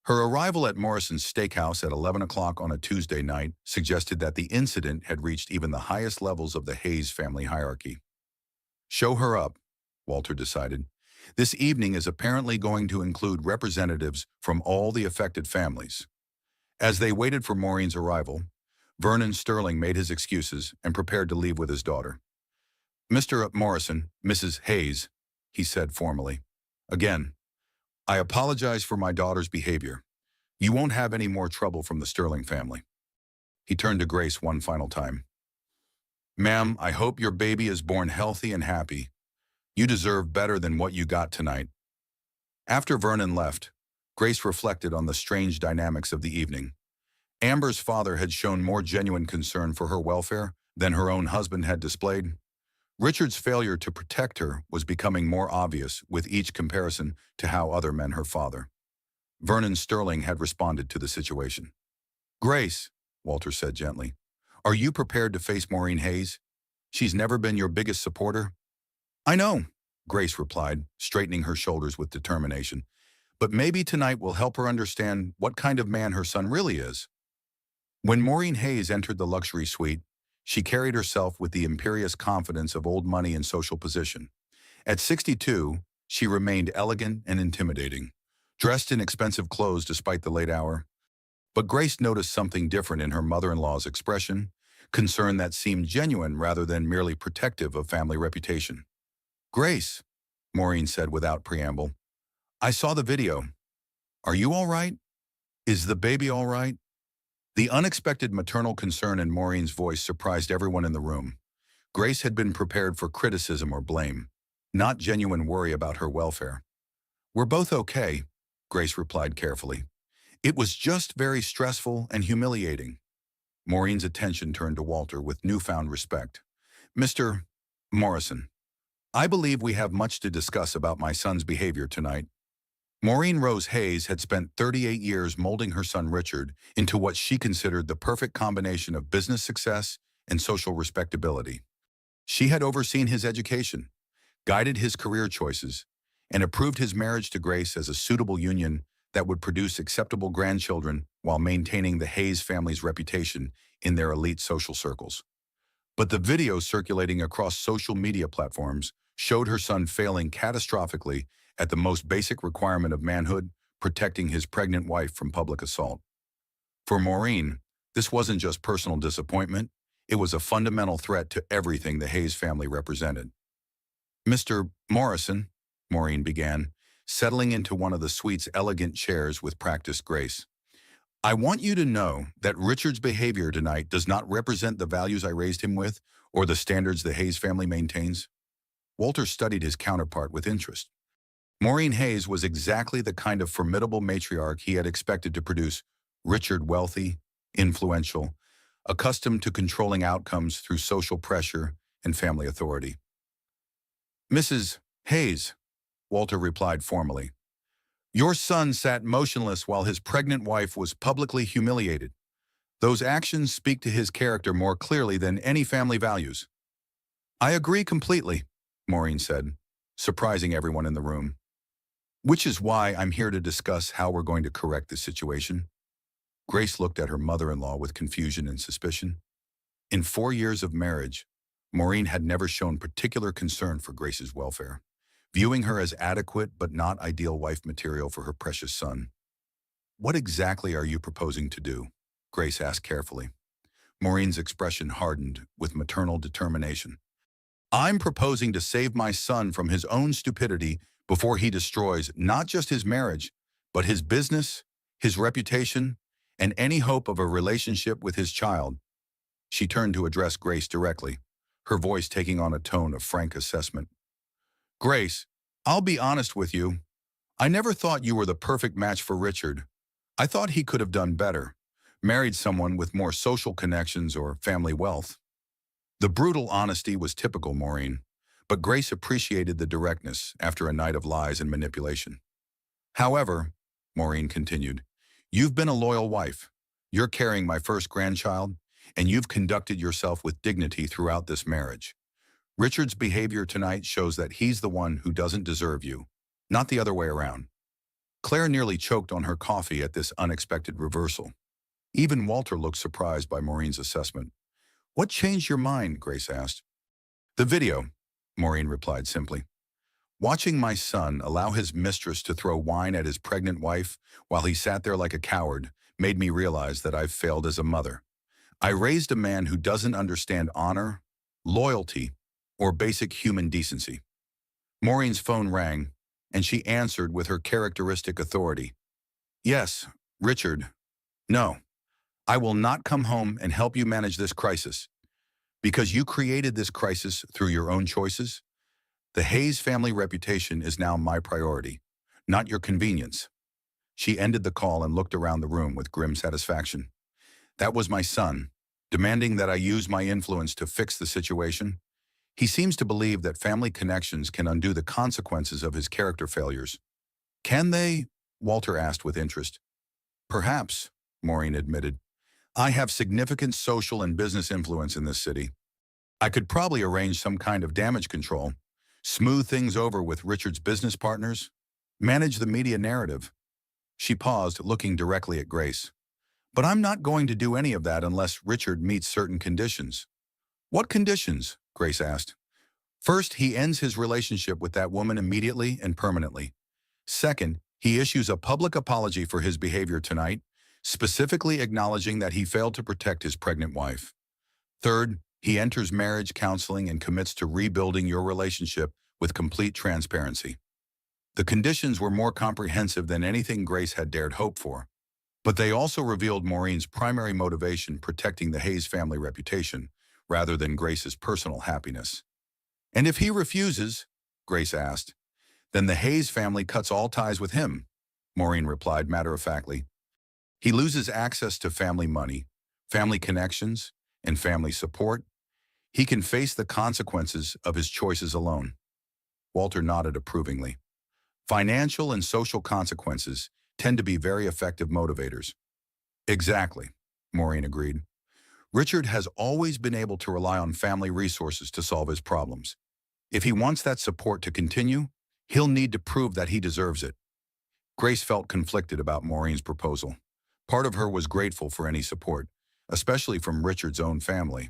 Her arrival at Morrison's Steakhouse at 11 o'clock on a Tuesday night suggested that the incident had reached even the highest levels of the Hayes family hierarchy. "Show her up," Walter decided. "This evening is apparently going to include representatives from all the affected families." As they waited for Maureen's arrival, Vernon Sterling made his excuses and prepared to leave with his daughter. "Mr. Morrison, Mrs. Hayes," he said formally. "Again, I apologize for my daughter's behavior. You won't have any more trouble from the Sterling family." He turned to Grace one final time. "Ma'am, I hope your baby is born healthy and happy. You deserve better than what you got tonight." After Vernon left, Grace reflected on the strange dynamics of the evening. Amber's father had shown more genuine concern for her welfare than her own husband had displayed. Richard's failure to protect her was becoming more obvious with each comparison to how other men her father. Vernon Sterling had responded to the situation. "Grace," Walter said gently, "are you prepared to face Maureen Hayes? She's never been your biggest supporter." "I know," Grace replied, straightening her shoulders with determination. "But maybe tonight will help her understand what kind of man her son really is." When Maureen Hayes entered the luxury suite, she carried herself with the imperious confidence of old money and social position. At 62, she remained elegant and intimidating, dressed in expensive clothes despite the late hour. But Grace noticed something different in her mother-in-law's expression, concern that seemed genuine rather than merely protective of family reputation. "Grace," Maureen said without preamble, "I saw the video. Are you all right? Is the baby all right?" The unexpected maternal concern in Maureen's voice surprised everyone in the room. Grace had been prepared for criticism or blame, not genuine worry about her welfare. "We're both okay," Grace replied carefully. "It was just very stressful and humiliating." Maureen's attention turned to Walter with newfound respect. "Mr. Morrison, I believe we have much to discuss about my son's behavior tonight." Maureen Rose Hayes had spent 38 years molding her son Richard into what she considered the perfect combination of business success and social respectability. She had overseen his education, guided his career choices, and approved his marriage to Grace as a suitable union that would produce acceptable grandchildren while maintaining the Hayes family's reputation in their elite social circles. But the video circulating across social media platforms showed her son failing catastrophically at the most basic requirement of manhood, protecting his pregnant wife from public assault. For Maureen, this wasn't just personal disappointment, it was a fundamental threat to everything the Hayes family represented. "Mr. Morrison," Maureen began, settling into one of the suite's elegant chairs with practiced grace. "I want you to know that Richard's behavior tonight does not represent the values I raised him with or the standards the Hayes family maintains." Walter studied his counterpart with interest. Maureen Hayes was exactly the kind of formidable matriarch he had expected to produce. Richard wealthy, influential, accustomed to controlling outcomes through social pressure and family authority. "Mrs. Hayes," Walter replied formally, "your son sat motionless while his pregnant wife was publicly humiliated. Those actions speak to his character more clearly than any family values." "I agree completely," Maureen said, surprising everyone in the room. "Which is why I'm here to discuss how we're going to correct the situation." Grace looked at her mother-in-law with confusion and suspicion. In 4 years of marriage, Maureen had never shown particular concern for Grace's welfare, viewing her as adequate but not ideal wife material for her precious son. "What exactly are you proposing to do?" Grace asked carefully. Maureen's expression hardened with maternal determination. "I'm proposing to save my son from his own stupidity before he destroys not just his marriage, but his business his reputation, and any hope of a relationship with his child. She turned to address Grace directly, her voice taking on a tone of frank assessment. Grace, I'll be honest with you. I never thought you were the perfect match for Richard. I thought he could have done better, married someone with more social connections or family wealth. The brutal honesty was typical Maureen, but Grace appreciated the directness after a night of lies and manipulation. However, Maureen continued, you've been a loyal wife. You're carrying my first grandchild, and you've conducted yourself with dignity throughout this marriage. Richard's behavior tonight shows that he's the one who doesn't deserve you, not the other way around. Claire nearly choked on her coffee at this unexpected reversal. Even Walter looked surprised by Maureen's assessment. What changed your mind? Grace asked. The video, Maureen replied simply. Watching my son allow his mistress to throw wine at his pregnant wife while he sat there like a coward made me realize that I've failed as a mother. I raised a man who doesn't understand honor, loyalty, or basic human decency. Maureen's phone rang, and she answered with her characteristic authority. Yes, Richard. No, I will not come home and help you manage this crisis. Because you created this crisis through your own choices, the Hayes family reputation is now my priority, not your convenience. She ended the call and looked around the room with grim satisfaction. That was my son, demanding that I use my influence to fix the situation. He seems to believe that family connections can undo the consequences of his character failures. Can they? Walter asked with interest. Perhaps, Maureen admitted. I have significant social and business influence in this city. I could probably arrange some kind of damage control, smooth things over with Richard's business partners, manage the media narrative. She paused, looking directly at Grace. But I'm not going to do any of that unless Richard meets certain conditions. What conditions? Grace asked. First, he ends his relationship with that woman immediately and permanently. Second, he issues a public apology for his behavior tonight, specifically acknowledging that he failed to protect his pregnant wife. Third, he enters marriage counseling and commits to rebuilding your relationship with complete transparency. The conditions were more comprehensive than anything Grace had dared hope for, but they also revealed Maureen's primary motivation, protecting the Hayes family reputation, rather than Grace's personal happiness. And if he refuses, Grace asked, then the Hayes family cuts all ties with him, Maureen replied matter-of-factly. He loses access to family money, family connections, and family support. He can face the consequences of his choices alone. Walter nodded approvingly. Financial and social consequences tend to be very effective motivators. Exactly, Maureen agreed. Richard has always been able to rely on family resources to solve his problems. If he wants that support to continue, he'll need to prove that he deserves it. Grace felt conflicted about Maureen's proposal. Part of her was grateful for any support, especially from Richard's own family.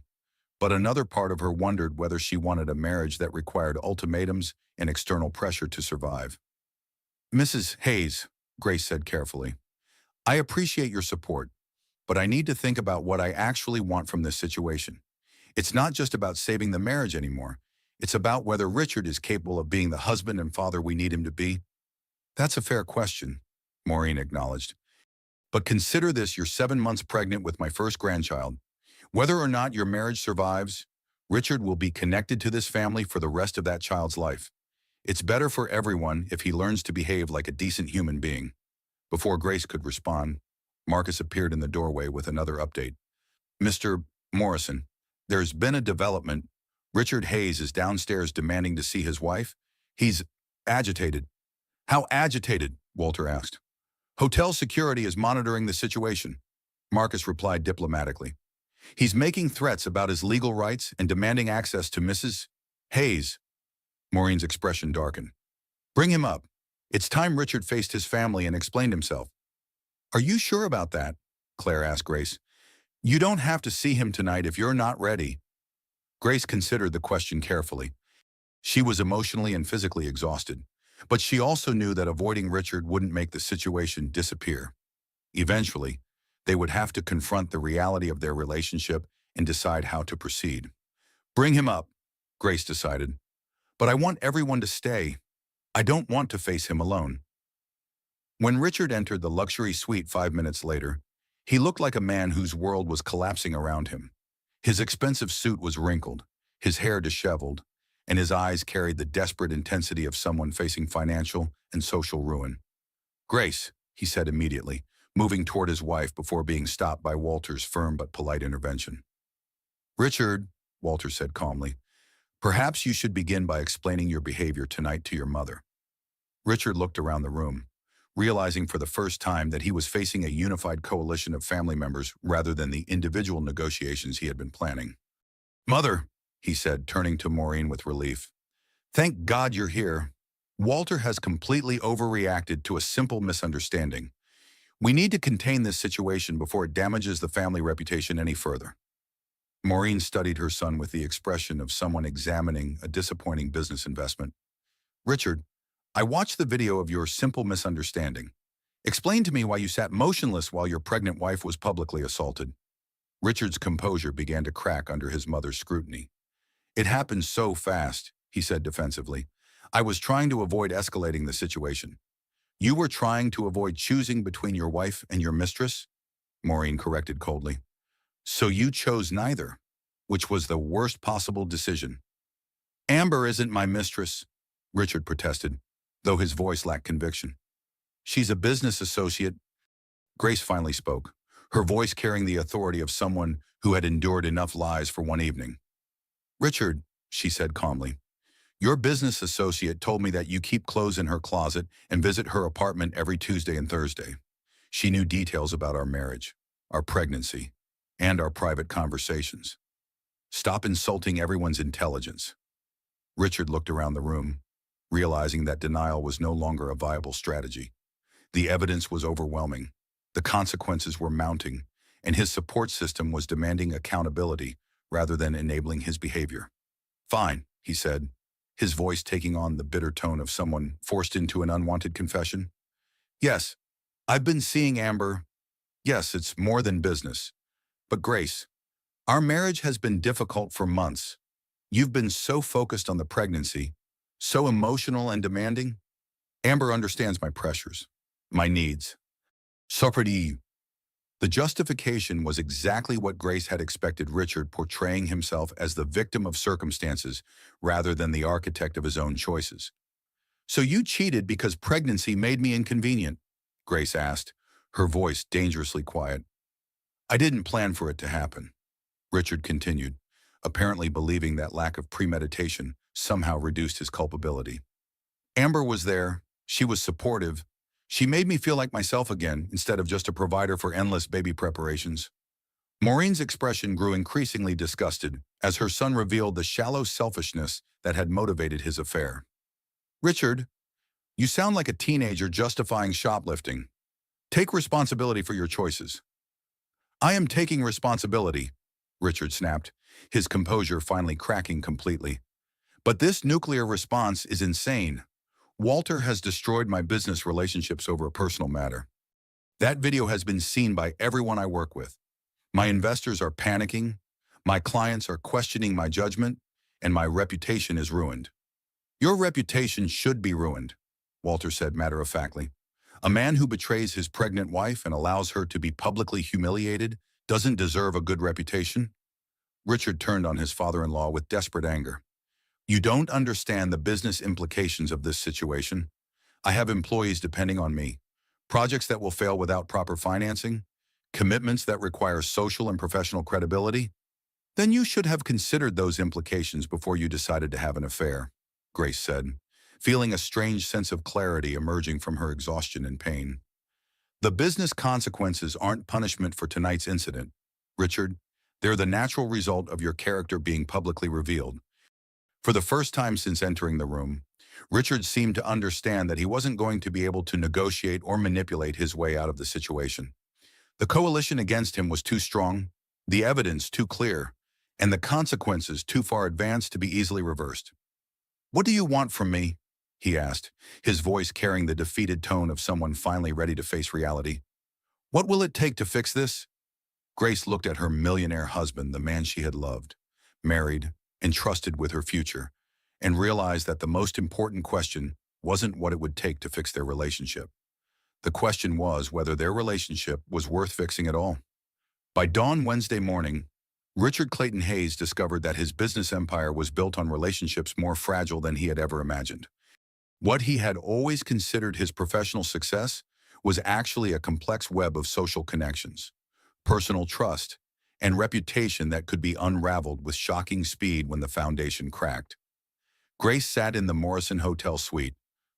But another part of her wondered whether she wanted a marriage that required ultimatums and external pressure to survive. Mrs. Hayes, Grace said carefully, I appreciate your support, but I need to think about what I actually want from this situation. It's not just about saving the marriage anymore. It's about whether Richard is capable of being the husband and father we need him to be. That's a fair question, Maureen acknowledged. But consider this: you're 7 months pregnant with my first grandchild. Whether or not your marriage survives, Richard will be connected to this family for the rest of that child's life. It's better for everyone if he learns to behave like a decent human being. Before Grace could respond, Marcus appeared in the doorway with another update. Mr. Morrison, there's been a development. Richard Hayes is downstairs demanding to see his wife. He's agitated. How agitated? Walter asked. Hotel security is monitoring the situation, Marcus replied diplomatically. He's making threats about his legal rights and demanding access to Mrs. Hayes. Maureen's expression darkened. Bring him up. It's time Richard faced his family and explained himself. Are you sure about that? Claire asked Grace. You don't have to see him tonight if you're not ready. Grace considered the question carefully. She was emotionally and physically exhausted, but she also knew that avoiding Richard wouldn't make the situation disappear. Eventually, they would have to confront the reality of their relationship and decide how to proceed. Bring him up, Grace decided. But I want everyone to stay. I don't want to face him alone. When Richard entered the luxury suite 5 minutes later, he looked like a man whose world was collapsing around him. His expensive suit was wrinkled, his hair disheveled, and his eyes carried the desperate intensity of someone facing financial and social ruin. "Grace," he said immediately, moving toward his wife before being stopped by Walter's firm but polite intervention. "Richard," Walter said calmly, "perhaps you should begin by explaining your behavior tonight to your mother." Richard looked around the room, realizing for the first time that he was facing a unified coalition of family members rather than the individual negotiations he had been planning. "Mother," he said, turning to Maureen with relief, "thank God you're here. Walter has completely overreacted to a simple misunderstanding. We need to contain this situation before it damages the family reputation any further." Maureen studied her son with the expression of someone examining a disappointing business investment. "Richard, I watched the video of your simple misunderstanding. Explain to me why you sat motionless while your pregnant wife was publicly assaulted." Richard's composure began to crack under his mother's scrutiny. "It happened so fast," he said defensively. "I was trying to avoid escalating the situation." "You were trying to avoid choosing between your wife and your mistress?" Maureen corrected coldly. "So you chose neither, which was the worst possible decision." "Amber isn't my mistress," Richard protested, though his voice lacked conviction. "She's a business associate." Grace finally spoke, her voice carrying the authority of someone who had endured enough lies for one evening. "Richard," she said calmly, "your business associate told me that you keep clothes in her closet and visit her apartment every Tuesday and Thursday. She knew details about our marriage, our pregnancy, and our private conversations. Stop insulting everyone's intelligence." Richard looked around the room, realizing that denial was no longer a viable strategy. The evidence was overwhelming, the consequences were mounting, and his support system was demanding accountability rather than enabling his behavior. "Fine," he said, his voice taking on the bitter tone of someone forced into an unwanted confession. "Yes, I've been seeing Amber. Yes, it's more than business. But Grace, our marriage has been difficult for months. You've been so focused on the pregnancy, so emotional and demanding. Amber understands my pressures, my needs. Sopredi." The justification was exactly what Grace had expected, Richard portraying himself as the victim of circumstances rather than the architect of his own choices. "So you cheated because pregnancy made me inconvenient?" Grace asked, her voice dangerously quiet. "I didn't plan for it to happen," Richard continued, apparently believing that lack of premeditation somehow reduced his culpability. "Amber was there. She was supportive. She made me feel like myself again instead of just a provider for endless baby preparations." Maureen's expression grew increasingly disgusted as her son revealed the shallow selfishness that had motivated his affair. "Richard, you sound like a teenager justifying shoplifting. Take responsibility for your choices." "I am taking responsibility," Richard snapped, his composure finally cracking completely. "But this nuclear response is insane. Walter has destroyed my business relationships over a personal matter. That video has been seen by everyone I work with. My investors are panicking, my clients are questioning my judgment, and my reputation is ruined." "Your reputation should be ruined," Walter said matter-of-factly. "A man who betrays his pregnant wife and allows her to be publicly humiliated doesn't deserve a good reputation." Richard turned on his father-in-law with desperate anger. "You don't understand the business implications of this situation. I have employees depending on me, projects that will fail without proper financing, commitments that require social and professional credibility. Then you should have considered those implications before you decided to have an affair," Grace said, feeling a strange sense of clarity emerging from her exhaustion and pain. "The business consequences aren't punishment for tonight's incident, Richard. They're the natural result of your character being publicly revealed." For the first time since entering the room, Richard seemed to understand that he wasn't going to be able to negotiate or manipulate his way out of the situation. The coalition against him was too strong, the evidence too clear, and the consequences too far advanced to be easily reversed. "What do you want from me?" he asked, his voice carrying the defeated tone of someone finally ready to face reality. "What will it take to fix this?" Grace looked at her millionaire husband, the man she had loved, married, entrusted with her future, and realized that the most important question wasn't what it would take to fix their relationship. The question was whether their relationship was worth fixing at all. By dawn Wednesday morning, Richard Clayton Hayes discovered that his business empire was built on relationships more fragile than he had ever imagined. What he had always considered his professional success was actually a complex web of social connections, personal trust, and reputation that could be unraveled with shocking speed when the foundation cracked. Grace sat in the Morrison Hotel suite,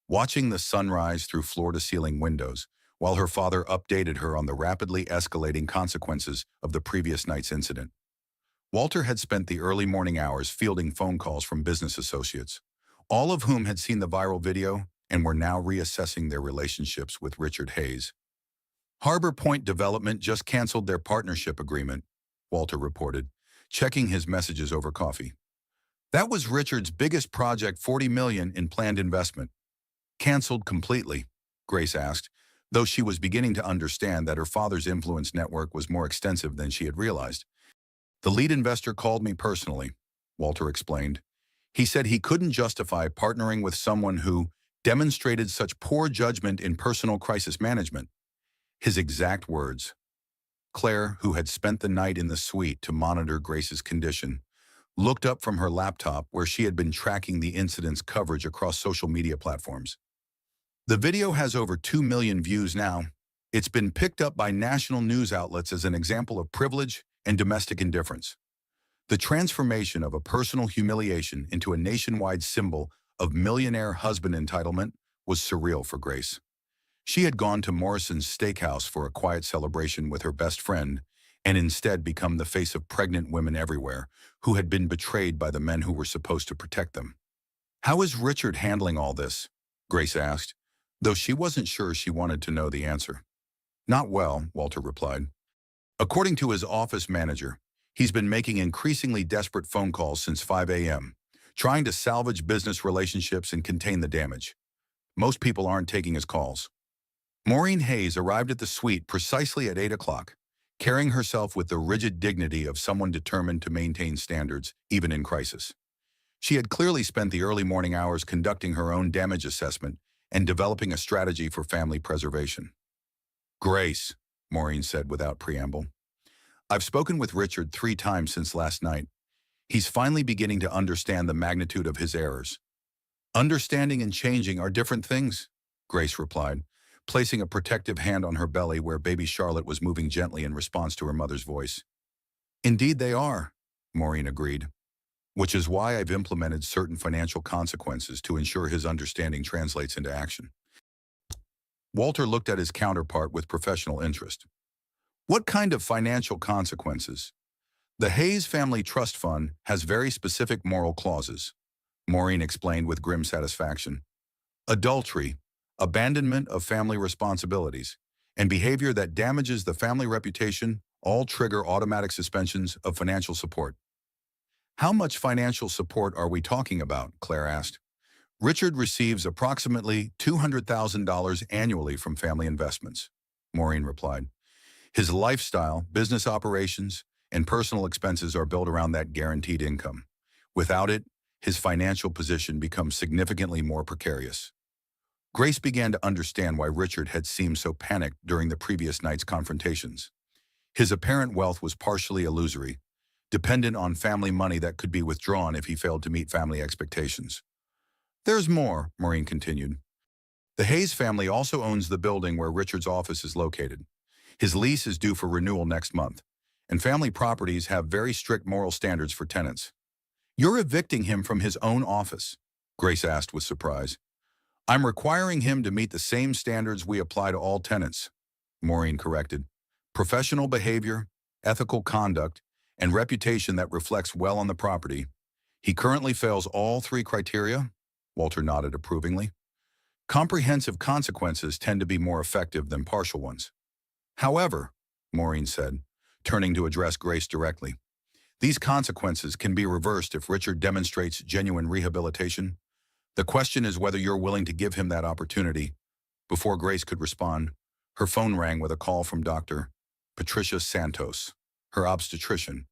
watching the sunrise through floor-to-ceiling windows, while her father updated her on the rapidly escalating consequences of the previous night's incident. Walter had spent the early morning hours fielding phone calls from business associates, all of whom had seen the viral video and were now reassessing their relationships with Richard Hayes. Harbor Point Development just canceled their partnership agreement, Walter reported, checking his messages over coffee. That was Richard's biggest project, $40 million in planned investment. Canceled completely, Grace asked, though she was beginning to understand that her father's influence network was more extensive than she had realized. The lead investor called me personally, Walter explained. He said he couldn't justify partnering with someone who demonstrated such poor judgment in personal crisis management. His exact words. Claire, who had spent the night in the suite to monitor Grace's condition, looked up from her laptop where she had been tracking the incident's coverage across social media platforms. The video has over 2 million views now. It's been picked up by national news outlets as an example of privilege and domestic indifference. The transformation of a personal humiliation into a nationwide symbol of millionaire husband entitlement was surreal for Grace. She had gone to Morrison's Steakhouse for a quiet celebration with her best friend and instead become the face of pregnant women everywhere who had been betrayed by the men who were supposed to protect them. "How is Richard handling all this?" Grace asked, though she wasn't sure she wanted to know the answer. "Not well," Walter replied. "According to his office manager, he's been making increasingly desperate phone calls since 5 a.m., trying to salvage business relationships and contain the damage. Most people aren't taking his calls." Maureen Hayes arrived at the suite precisely at 8 o'clock, carrying herself with the rigid dignity of someone determined to maintain standards, even in crisis. She had clearly spent the early morning hours conducting her own damage assessment and developing a strategy for family preservation. "Grace," Maureen said without preamble, "I've spoken with Richard 3 times since last night. He's finally beginning to understand the magnitude of his errors." "Understanding and changing are different things," Grace replied, placing a protective hand on her belly where baby Charlotte was moving gently in response to her mother's voice. "Indeed they are," Maureen agreed, "which is why I've implemented certain financial consequences to ensure his understanding translates into action." Walter looked at his counterpart with professional interest. "What kind of financial consequences?" "The Hayes Family Trust Fund has very specific moral clauses," Maureen explained with grim satisfaction. "Adultery, abandonment of family responsibilities, and behavior that damages the family reputation all trigger automatic suspensions of financial support." "How much financial support are we talking about?" Claire asked. "Richard receives approximately $200,000 annually from family investments," Maureen replied. "His lifestyle, business operations, and personal expenses are built around that guaranteed income. Without it, his financial position becomes significantly more precarious." Grace began to understand why Richard had seemed so panicked during the previous night's confrontations. His apparent wealth was partially illusory, dependent on family money that could be withdrawn if he failed to meet family expectations. "There's more," Maureen continued. "The Hayes family also owns the building where Richard's office is located. His lease is due for renewal next month, and family properties have very strict moral standards for tenants." "You're evicting him from his own office?" Grace asked with surprise. "I'm requiring him to meet the same standards we apply to all tenants," Maureen corrected. "Professional behavior, ethical conduct, and reputation that reflects well on the property. He currently fails all 3 criteria," Walter nodded approvingly. "Comprehensive consequences tend to be more effective than partial ones." "However," Maureen said, turning to address Grace directly, "these consequences can be reversed if Richard demonstrates genuine rehabilitation. The question is whether you're willing to give him that opportunity." Before Grace could respond, her phone rang with a call from Dr. Patricia Santos, her obstetrician.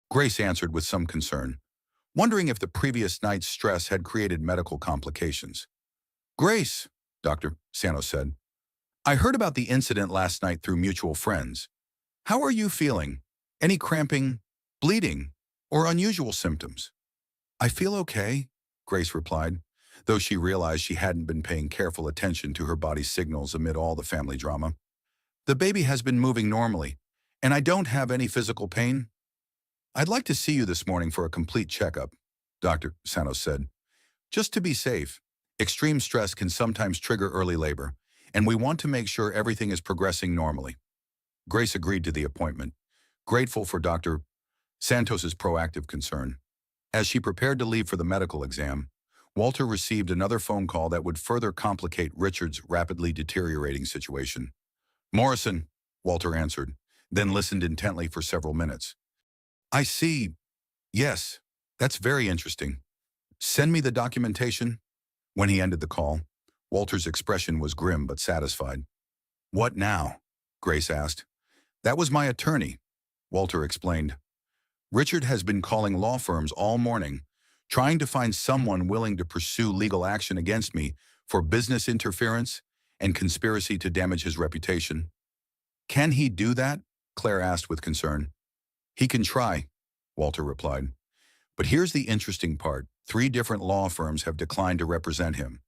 Grace answered with some concern, wondering if the previous night's stress had created medical complications. "Grace," Dr. Santos said, I heard about the incident last night through mutual friends. How are you feeling? Any cramping, bleeding, or unusual symptoms? I feel okay, Grace replied, though she realized she hadn't been paying careful attention to her body's signals amid all the family drama. The baby has been moving normally, and I don't have any physical pain. I'd like to see you this morning for a complete checkup, Dr. Santos said. Just to be safe, extreme stress can sometimes trigger early labor, and we want to make sure everything is progressing normally. Grace agreed to the appointment, grateful for Dr. Santos's proactive concern. As she prepared to leave for the medical exam, Walter received another phone call that would further complicate Richard's rapidly deteriorating situation. Morrison, Walter answered, then listened intently for several minutes. I see. Yes, that's very interesting. Send me the documentation. When he ended the call, Walter's expression was grim but satisfied. What now? Grace asked. That was my attorney, Walter explained. Richard has been calling law firms all morning, trying to find someone willing to pursue legal action against me for business interference and conspiracy to damage his reputation. Can he do that? Claire asked with concern. He can try, Walter replied. But here's the interesting part. 3 different law firms have declined to represent him.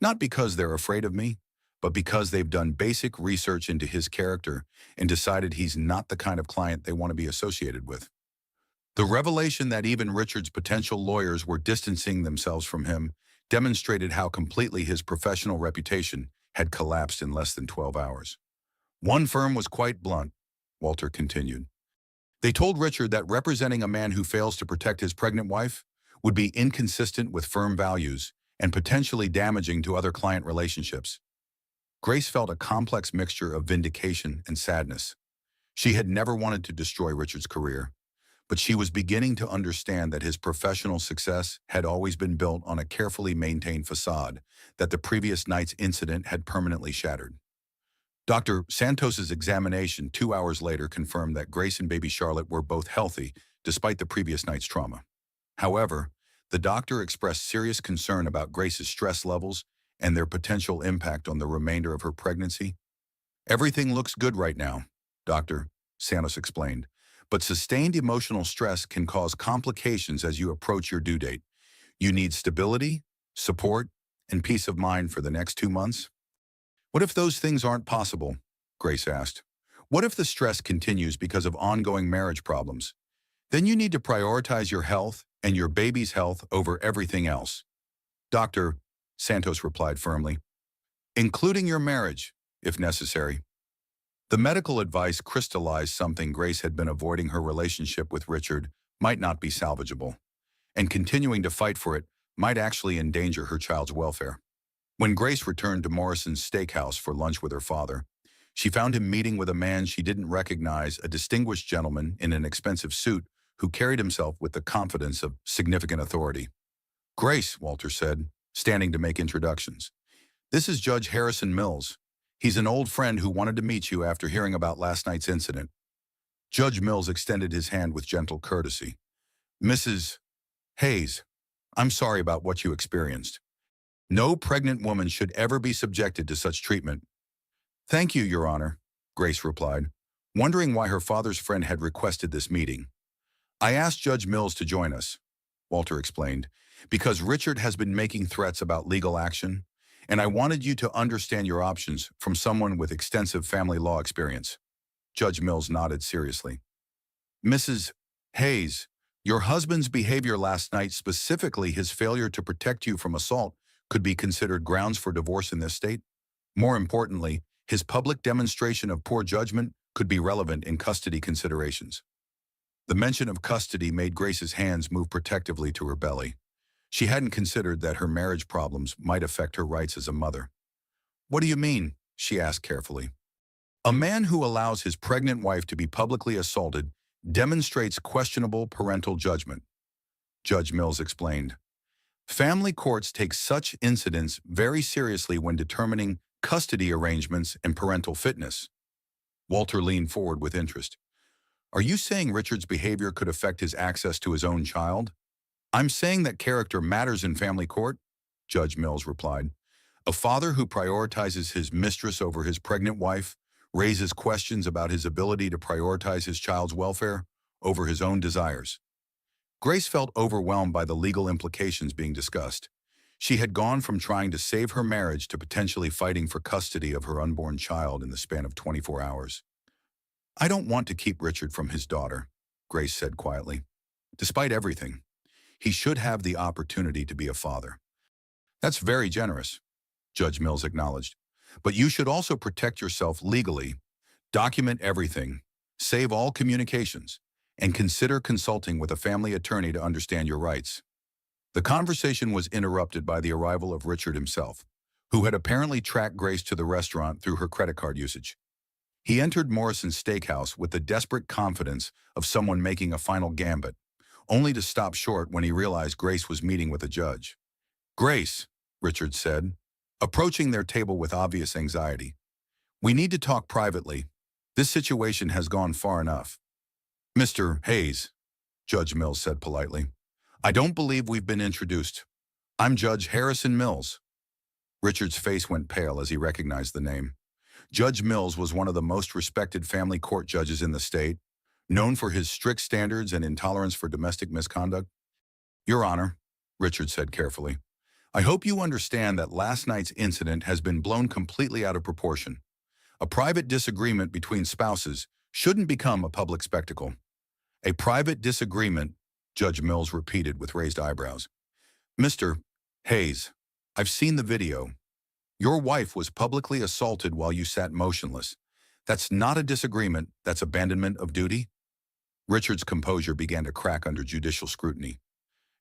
Not because they're afraid of me, but because they've done basic research into his character and decided he's not the kind of client they want to be associated with. The revelation that even Richard's potential lawyers were distancing themselves from him demonstrated how completely his professional reputation had collapsed in less than 12 hours. One firm was quite blunt, Walter continued. They told Richard that representing a man who fails to protect his pregnant wife would be inconsistent with firm values and potentially damaging to other client relationships. Grace felt a complex mixture of vindication and sadness. She had never wanted to destroy Richard's career, but she was beginning to understand that his professional success had always been built on a carefully maintained facade that the previous night's incident had permanently shattered. Dr. Santos's examination 2 hours later confirmed that Grace and baby Charlotte were both healthy despite the previous night's trauma. However, the doctor expressed serious concern about Grace's stress levels and their potential impact on the remainder of her pregnancy. Everything looks good right now, Dr. Santos explained, but sustained emotional stress can cause complications as you approach your due date. You need stability, support, and peace of mind for the next 2 months. What if those things aren't possible? Grace asked. What if the stress continues because of ongoing marriage problems? Then you need to prioritize your health and your baby's health over everything else. Dr. Santos replied firmly, including your marriage, if necessary. The medical advice crystallized something Grace had been avoiding. Her relationship with Richard might not be salvageable, and continuing to fight for it might actually endanger her child's welfare. When Grace returned to Morrison's steakhouse for lunch with her father, she found him meeting with a man she didn't recognize, a distinguished gentleman in an expensive suit who carried himself with the confidence of significant authority. Grace, Walter said, standing to make introductions. This is Judge Harrison Mills. He's an old friend who wanted to meet you after hearing about last night's incident. Judge Mills extended his hand with gentle courtesy. Mrs. Hayes, I'm sorry about what you experienced. No pregnant woman should ever be subjected to such treatment. Thank you, Your Honor, Grace replied, wondering why her father's friend had requested this meeting. I asked Judge Mills to join us, Walter explained, because Richard has been making threats about legal action, and I wanted you to understand your options from someone with extensive family law experience. Judge Mills nodded seriously. Mrs. Hayes, your husband's behavior last night, specifically his failure to protect you from assault, could be considered grounds for divorce in this state. More importantly, his public demonstration of poor judgment could be relevant in custody considerations. The mention of custody made Grace's hands move protectively to her belly. She hadn't considered that her marriage problems might affect her rights as a mother. What do you mean? She asked carefully. A man who allows his pregnant wife to be publicly assaulted demonstrates questionable parental judgment, Judge Mills explained. Family courts take such incidents very seriously when determining custody arrangements and parental fitness. Walter leaned forward with interest. Are you saying Richard's behavior could affect his access to his own child? I'm saying that character matters in family court, Judge Mills replied. A father who prioritizes his mistress over his pregnant wife raises questions about his ability to prioritize his child's welfare over his own desires. Grace felt overwhelmed by the legal implications being discussed. She had gone from trying to save her marriage to potentially fighting for custody of her unborn child in the span of 24 hours. "I don't want to keep Richard from his daughter," Grace said quietly. "Despite everything, he should have the opportunity to be a father." "That's very generous," Judge Mills acknowledged. "But you should also protect yourself legally, document everything, save all communications, and consider consulting with a family attorney to understand your rights." The conversation was interrupted by the arrival of Richard himself, who had apparently tracked Grace to the restaurant through her credit card usage. He entered Morrison's Steakhouse with the desperate confidence of someone making a final gambit, only to stop short when he realized Grace was meeting with a judge. "Grace," Richard said, approaching their table with obvious anxiety, "we need to talk privately. This situation has gone far enough." "Mr. Hayes," Judge Mills said politely, "I don't believe we've been introduced. I'm Judge Harrison Mills." Richard's face went pale as he recognized the name. Judge Mills was one of the most respected family court judges in the state, known for his strict standards and intolerance for domestic misconduct. "Your Honor," Richard said carefully, "I hope you understand that last night's incident has been blown completely out of proportion. A private disagreement between spouses shouldn't become a public spectacle." "A private disagreement," Judge Mills repeated with raised eyebrows. "Mr. Hayes, I've seen the video. Your wife was publicly assaulted while you sat motionless. That's not a disagreement, that's abandonment of duty." Richard's composure began to crack under judicial scrutiny.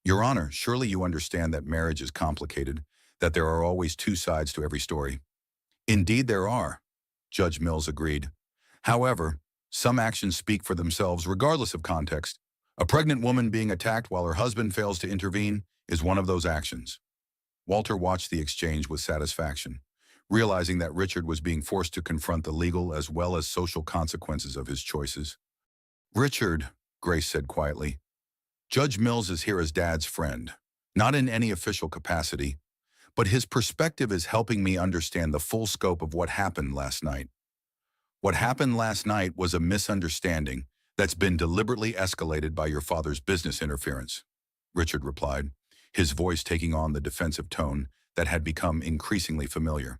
"Your Honor, surely you understand that marriage is complicated, that there are always two sides to every story." "Indeed there are," Judge Mills agreed. "However, some actions speak for themselves regardless of context. A pregnant woman being attacked while her husband fails to intervene is one of those actions." Walter watched the exchange with satisfaction, realizing that Richard was being forced to confront the legal as well as social consequences of his choices. "Richard," Grace said quietly, "Judge Mills is here as Dad's friend, not in any official capacity, but his perspective is helping me understand the full scope of what happened last night." "What happened last night was a misunderstanding that's been deliberately escalated by your father's business interference," Richard replied, his voice taking on the defensive tone that had become increasingly familiar.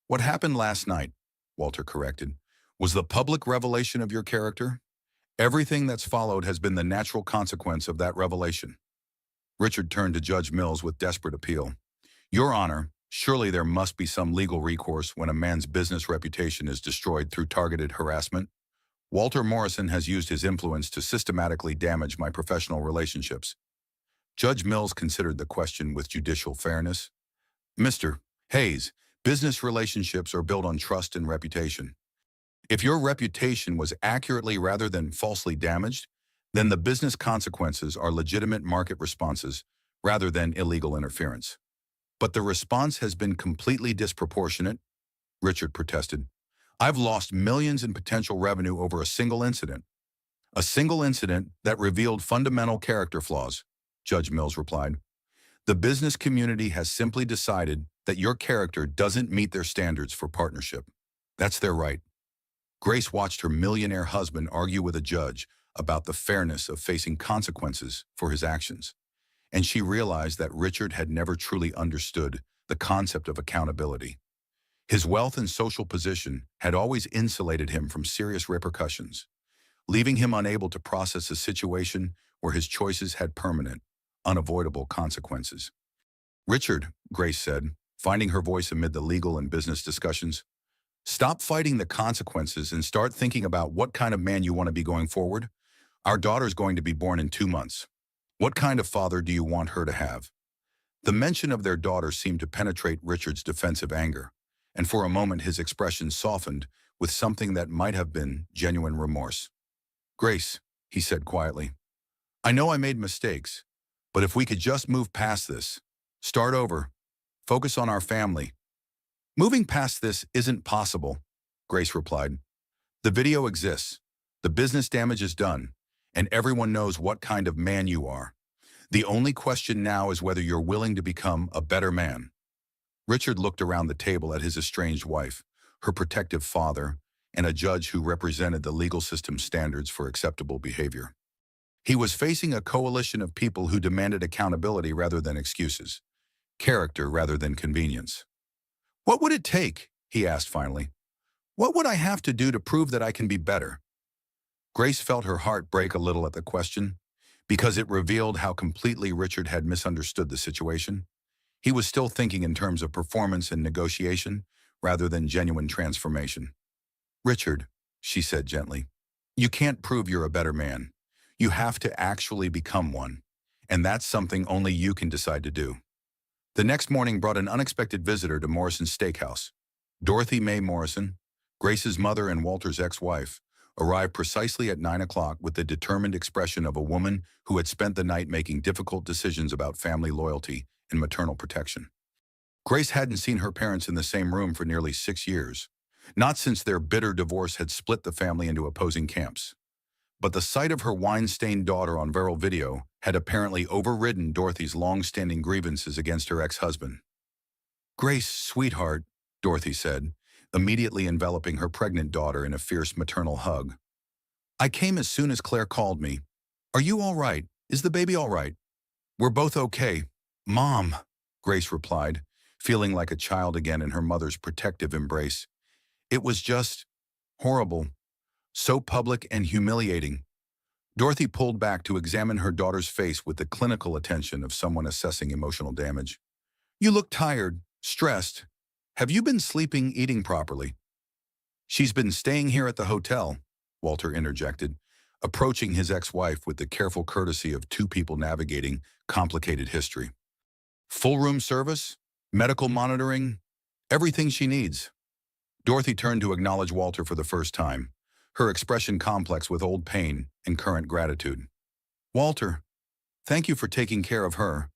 "What happened last night," Walter corrected, "was the public revelation of your character. Everything that's followed has been the natural consequence of that revelation." Richard turned to Judge Mills with desperate appeal. "Your Honor, surely there must be some legal recourse when a man's business reputation is destroyed through targeted harassment. Walter Morrison has used his influence to systematically damage my professional relationships." Judge Mills considered the question with judicial fairness. "Mr. Hayes, business relationships are built on trust and reputation. If your reputation was accurately rather than falsely damaged, then the business consequences are legitimate market responses rather than illegal interference. But the response has been completely disproportionate," Richard protested. "I've lost millions in potential revenue over a single incident. A single incident that revealed fundamental character flaws," Judge Mills replied. "The business community has simply decided that your character doesn't meet their standards for partnership. That's their right." Grace watched her millionaire husband argue with a judge about the fairness of facing consequences for his actions, and she realized that Richard had never truly understood the concept of accountability. His wealth and social position had always insulated him from serious repercussions, leaving him unable to process a situation where his choices had permanent, unavoidable consequences. "Richard," Grace said, finding her voice amid the legal and business discussions, "stop fighting the consequences and start thinking about what kind of man you want to be going forward. Our daughter's going to be born in 2 months. What kind of father do you want her to have?" The mention of their daughter seemed to penetrate Richard's defensive anger, and for a moment his expression softened with something that might have been genuine remorse. "Grace," he said quietly, "I know I made mistakes, but if we could just move past this, start over, focus on our family." "Moving past this isn't possible," Grace replied. "The video exists, the business damage is done, and everyone knows what kind of man you are. The only question now is whether you're willing to become a better man." Richard looked around the table at his estranged wife, her protective father, and a judge who represented the legal system's standards for acceptable behavior. He was facing a coalition of people who demanded accountability rather than excuses, character rather than convenience. "What would it take?" he asked finally. "What would I have to do to prove that I can be better?" Grace felt her heart break a little at the question, because it revealed how completely Richard had misunderstood the situation. He was still thinking in terms of performance and negotiation, rather than genuine transformation. "Richard," she said gently, "you can't prove you're a better man. You have to actually become one, and that's something only you can decide to do." The next morning brought an unexpected visitor to Morrison's steakhouse. Dorothy Mae Morrison, Grace's mother and Walter's ex-wife, arrived precisely at 9 o'clock with the determined expression of a woman who had spent the night making difficult decisions about family loyalty and maternal protection. Grace hadn't seen her parents in the same room for nearly 6 years, not since their bitter divorce had split the family into opposing camps. But the sight of her wine-stained daughter on viral video had apparently overridden Dorothy's long-standing grievances against her ex-husband. "Grace, sweetheart," Dorothy said, immediately enveloping her pregnant daughter in a fierce maternal hug. "I came as soon as Claire called me. Are you all right? Is the baby all right?" "We're both okay, Mom," Grace replied, feeling like a child again in her mother's protective embrace. "It was just horrible. So public and humiliating." Dorothy pulled back to examine her daughter's face with the clinical attention of someone assessing emotional damage. "You look tired, stressed. Have you been sleeping, eating properly?" "She's been staying here at the hotel," Walter interjected, approaching his ex-wife with the careful courtesy of two people navigating complicated history. "Full room service, medical monitoring, everything she needs." Dorothy turned to acknowledge Walter for the first time, her expression complex with old pain and current gratitude. "Walter, thank you for taking care of her.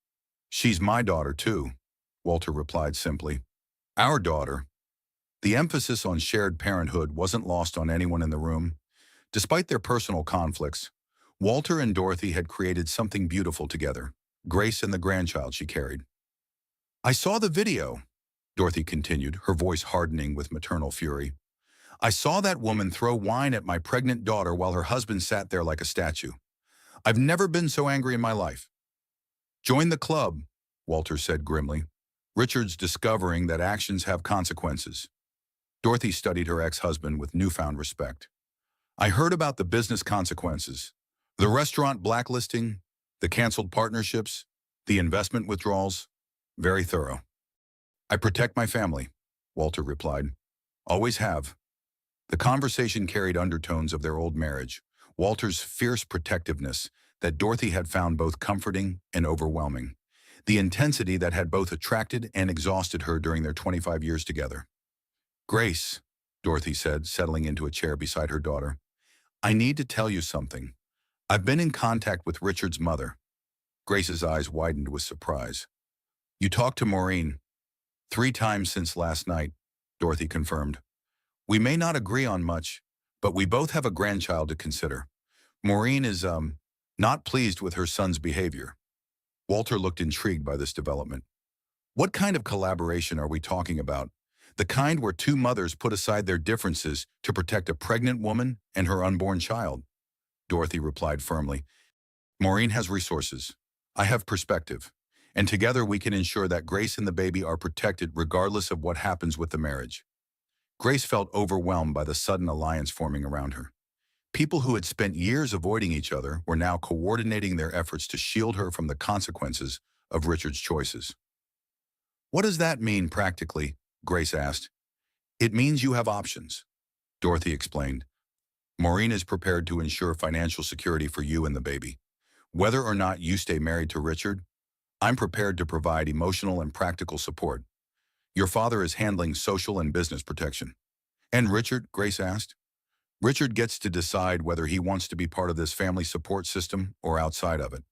She's my daughter, too," Walter replied simply. "Our daughter." The emphasis on shared parenthood wasn't lost on anyone in the room. Despite their personal conflicts, Walter and Dorothy had created something beautiful together, Grace and the grandchild she carried. "I saw the video," Dorothy continued, her voice hardening with maternal fury. "I saw that woman throw wine at my pregnant daughter while her husband sat there like a statue. I've never been so angry in my life." "Join the club," Walter said grimly. "Richard's discovering that actions have consequences." Dorothy studied her ex-husband with newfound respect. "I heard about the business consequences. The restaurant blacklisting, the canceled partnerships, the investment withdrawals. Very thorough." "I protect my family," Walter replied. "Always have." The conversation carried undertones of their old marriage, Walter's fierce protectiveness that Dorothy had found both comforting and overwhelming, the intensity that had both attracted and exhausted her during their 25 years together. "Grace," Dorothy said, settling into a chair beside her daughter, "I need to tell you something. I've been in contact with Richard's mother." Grace's eyes widened with surprise. "You talked to Maureen?" "3 times since last night," Dorothy confirmed. "We may not agree on much, but we both have a grandchild to consider. Maureen is, not pleased with her son's behavior." Walter looked intrigued by this development. "What kind of collaboration are we talking about? The kind where two mothers put aside their differences to protect a pregnant woman and her unborn child?" Dorothy replied firmly. "Maureen has resources. I have perspective. And together we can ensure that Grace and the baby are protected regardless of what happens with the marriage." Grace felt overwhelmed by the sudden alliance forming around her. People who had spent years avoiding each other were now coordinating their efforts to shield her from the consequences of Richard's choices. "What does that mean practically?" Grace asked. "It means you have options," Dorothy explained. "Maureen is prepared to ensure financial security for you and the baby. Whether or not you stay married to Richard, I'm prepared to provide emotional and practical support. Your father is handling social and business protection." "And Richard?" Grace asked. "Richard gets to decide whether he wants to be part of this family support system or outside of it,"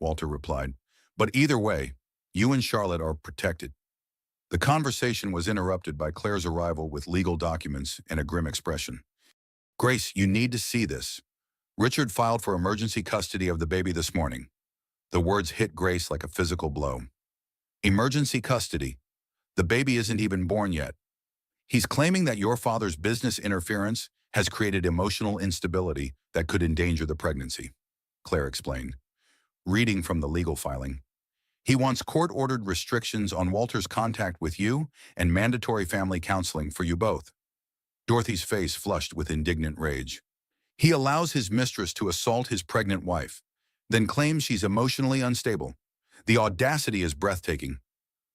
Walter replied. "But either way, you and Charlotte are protected." The conversation was interrupted by Claire's arrival with legal documents and a grim expression. "Grace, you need to see this. Richard filed for emergency custody of the baby this morning." The words hit Grace like a physical blow. "Emergency custody. The baby isn't even born yet. He's claiming that your father's business interference has created emotional instability that could endanger the pregnancy, Claire explained, reading from the legal filing. He wants court-ordered restrictions on Walter's contact with you and mandatory family counseling for you both. Dorothy's face flushed with indignant rage. He allows his mistress to assault his pregnant wife, then claims she's emotionally unstable. The audacity is breathtaking.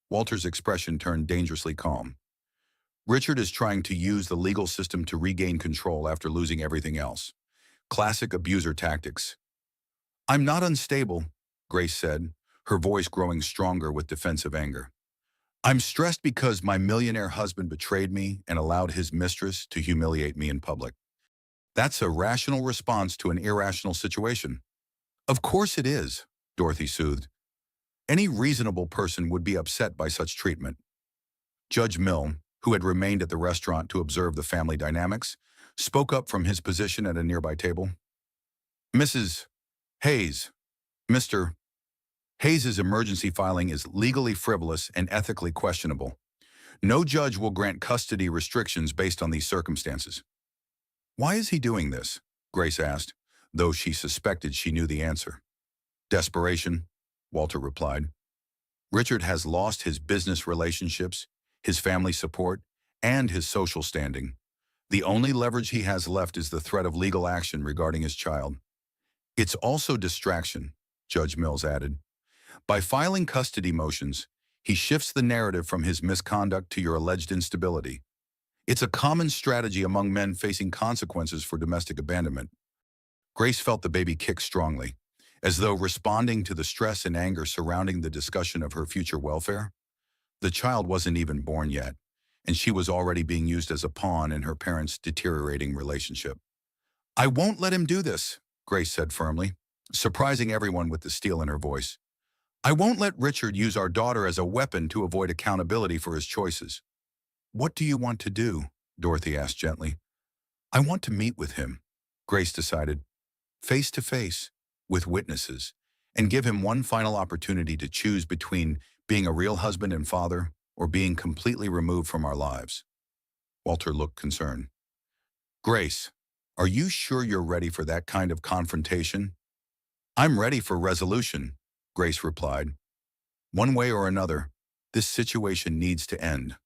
Walter's expression turned dangerously calm. Richard is trying to use the legal system to regain control after losing everything else. Classic abuser tactics. I'm not unstable, Grace said, her voice growing stronger with defensive anger. I'm stressed because my millionaire husband betrayed me and allowed his mistress to humiliate me in public. That's a rational response to an irrational situation. Of course it is, Dorothy soothed. Any reasonable person would be upset by such treatment. Judge Milne, who had remained at the restaurant to observe the family dynamics, spoke up from his position at a nearby table. Mrs. Hayes, Mr. Hayes's emergency filing is legally frivolous and ethically questionable. No judge will grant custody restrictions based on these circumstances. Why is he doing this? Grace asked, though she suspected she knew the answer. Desperation, Walter replied. Richard has lost his business relationships, his family support, and his social standing. The only leverage he has left is the threat of legal action regarding his child. It's also distraction, Judge Mills added. By filing custody motions, he shifts the narrative from his misconduct to your alleged instability. It's a common strategy among men facing consequences for domestic abandonment. Grace felt the baby kick strongly, as though responding to the stress and anger surrounding the discussion of her future welfare. The child wasn't even born yet, and she was already being used as a pawn in her parents' deteriorating relationship. I won't let him do this, Grace said firmly, surprising everyone with the steel in her voice. I won't let Richard use our daughter as a weapon to avoid accountability for his choices. What do you want to do? Dorothy asked gently. I want to meet with him, Grace decided, face to face, with witnesses, and give him one final opportunity to choose between being a real husband and father or being completely removed from our lives. Walter looked concerned. Grace, are you sure you're ready for that kind of confrontation? I'm ready for resolution, Grace replied. One way or another, this situation needs to end.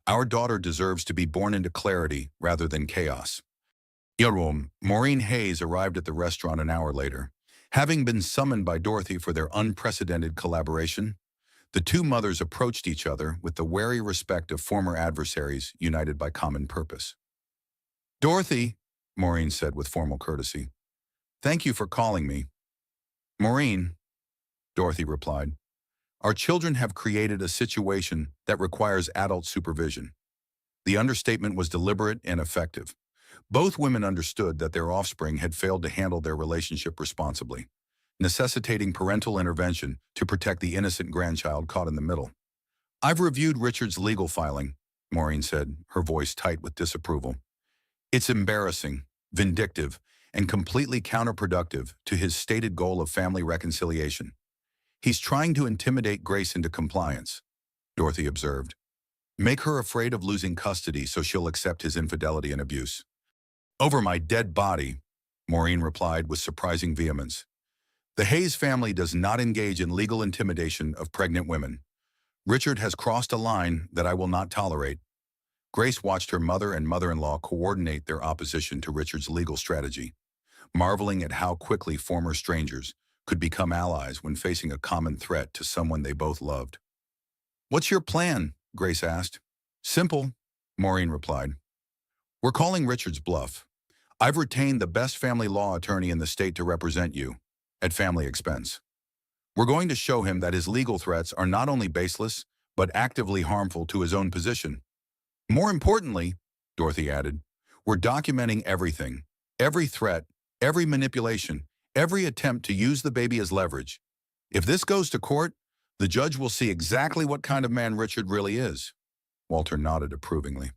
Our daughter deserves to be born into clarity rather than chaos. Maureen Hayes arrived at the restaurant an hour later. Having been summoned by Dorothy for their unprecedented collaboration, the two mothers approached each other with the wary respect of former adversaries united by common purpose. Dorothy, Maureen said with formal courtesy, thank you for calling me. Maureen, Dorothy replied, our children have created a situation that requires adult supervision. The understatement was deliberate and effective. Both women understood that their offspring had failed to handle their relationship responsibly, necessitating parental intervention to protect the innocent grandchild caught in the middle. I've reviewed Richard's legal filing, Maureen said, her voice tight with disapproval. It's embarrassing, vindictive, and completely counterproductive to his stated goal of family reconciliation. He's trying to intimidate Grace into compliance, Dorothy observed. Make her afraid of losing custody so she'll accept his infidelity and abuse. Over my dead body, Maureen replied with surprising vehemence. The Hayes family does not engage in legal intimidation of pregnant women. Richard has crossed a line that I will not tolerate. Grace watched her mother and mother-in-law coordinate their opposition to Richard's legal strategy, marveling at how quickly former strangers could become allies when facing a common threat to someone they both loved. What's your plan? Grace asked. Simple, Maureen replied. We're calling Richard's bluff. I've retained the best family law attorney in the state to represent you, at family expense. We're going to show him that his legal threats are not only baseless, but actively harmful to his own position. More importantly, Dorothy added, we're documenting everything, every threat, every manipulation, every attempt to use the baby as leverage. If this goes to court, the judge will see exactly what kind of man Richard really is. Walter nodded approvingly.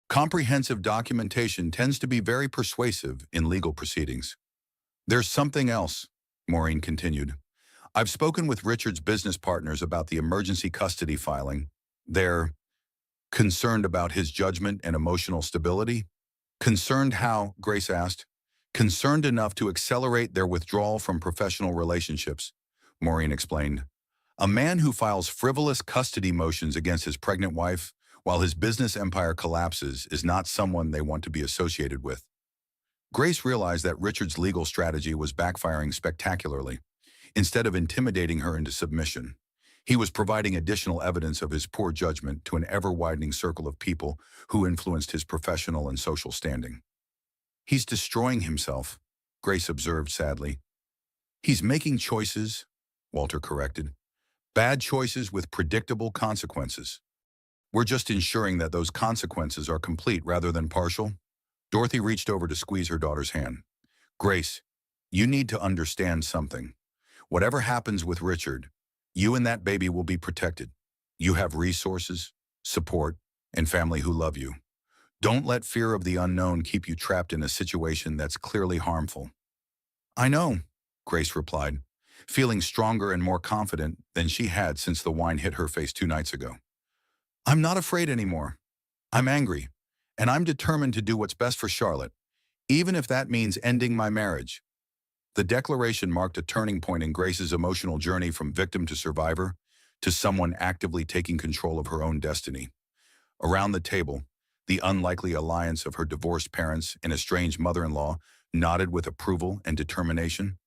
Comprehensive documentation tends to be very persuasive in legal proceedings. There's something else, Maureen continued. I've spoken with Richard's business partners about the emergency custody filing, They're concerned about his judgment and emotional stability. Concerned how, Grace asked. Concerned enough to accelerate their withdrawal from professional relationships, Maureen explained. A man who files frivolous custody motions against his pregnant wife while his business empire collapses is not someone they want to be associated with. Grace realized that Richard's legal strategy was backfiring spectacularly. Instead of intimidating her into submission, he was providing additional evidence of his poor judgment to an ever-widening circle of people who influenced his professional and social standing. He's destroying himself, Grace observed sadly. He's making choices, Walter corrected. Bad choices with predictable consequences. We're just ensuring that those consequences are complete rather than partial. Dorothy reached over to squeeze her daughter's hand. Grace, you need to understand something. Whatever happens with Richard, you and that baby will be protected. You have resources, support, and family who love you. Don't let fear of the unknown keep you trapped in a situation that's clearly harmful. I know, Grace replied, feeling stronger and more confident than she had since the wine hit her face 2 nights ago. I'm not afraid anymore. I'm angry, and I'm determined to do what's best for Charlotte, even if that means ending my marriage. The declaration marked a turning point in Grace's emotional journey from victim to survivor to someone actively taking control of her own destiny. Around the table, the unlikely alliance of her divorced parents and estranged mother-in-law nodded with approval and determination.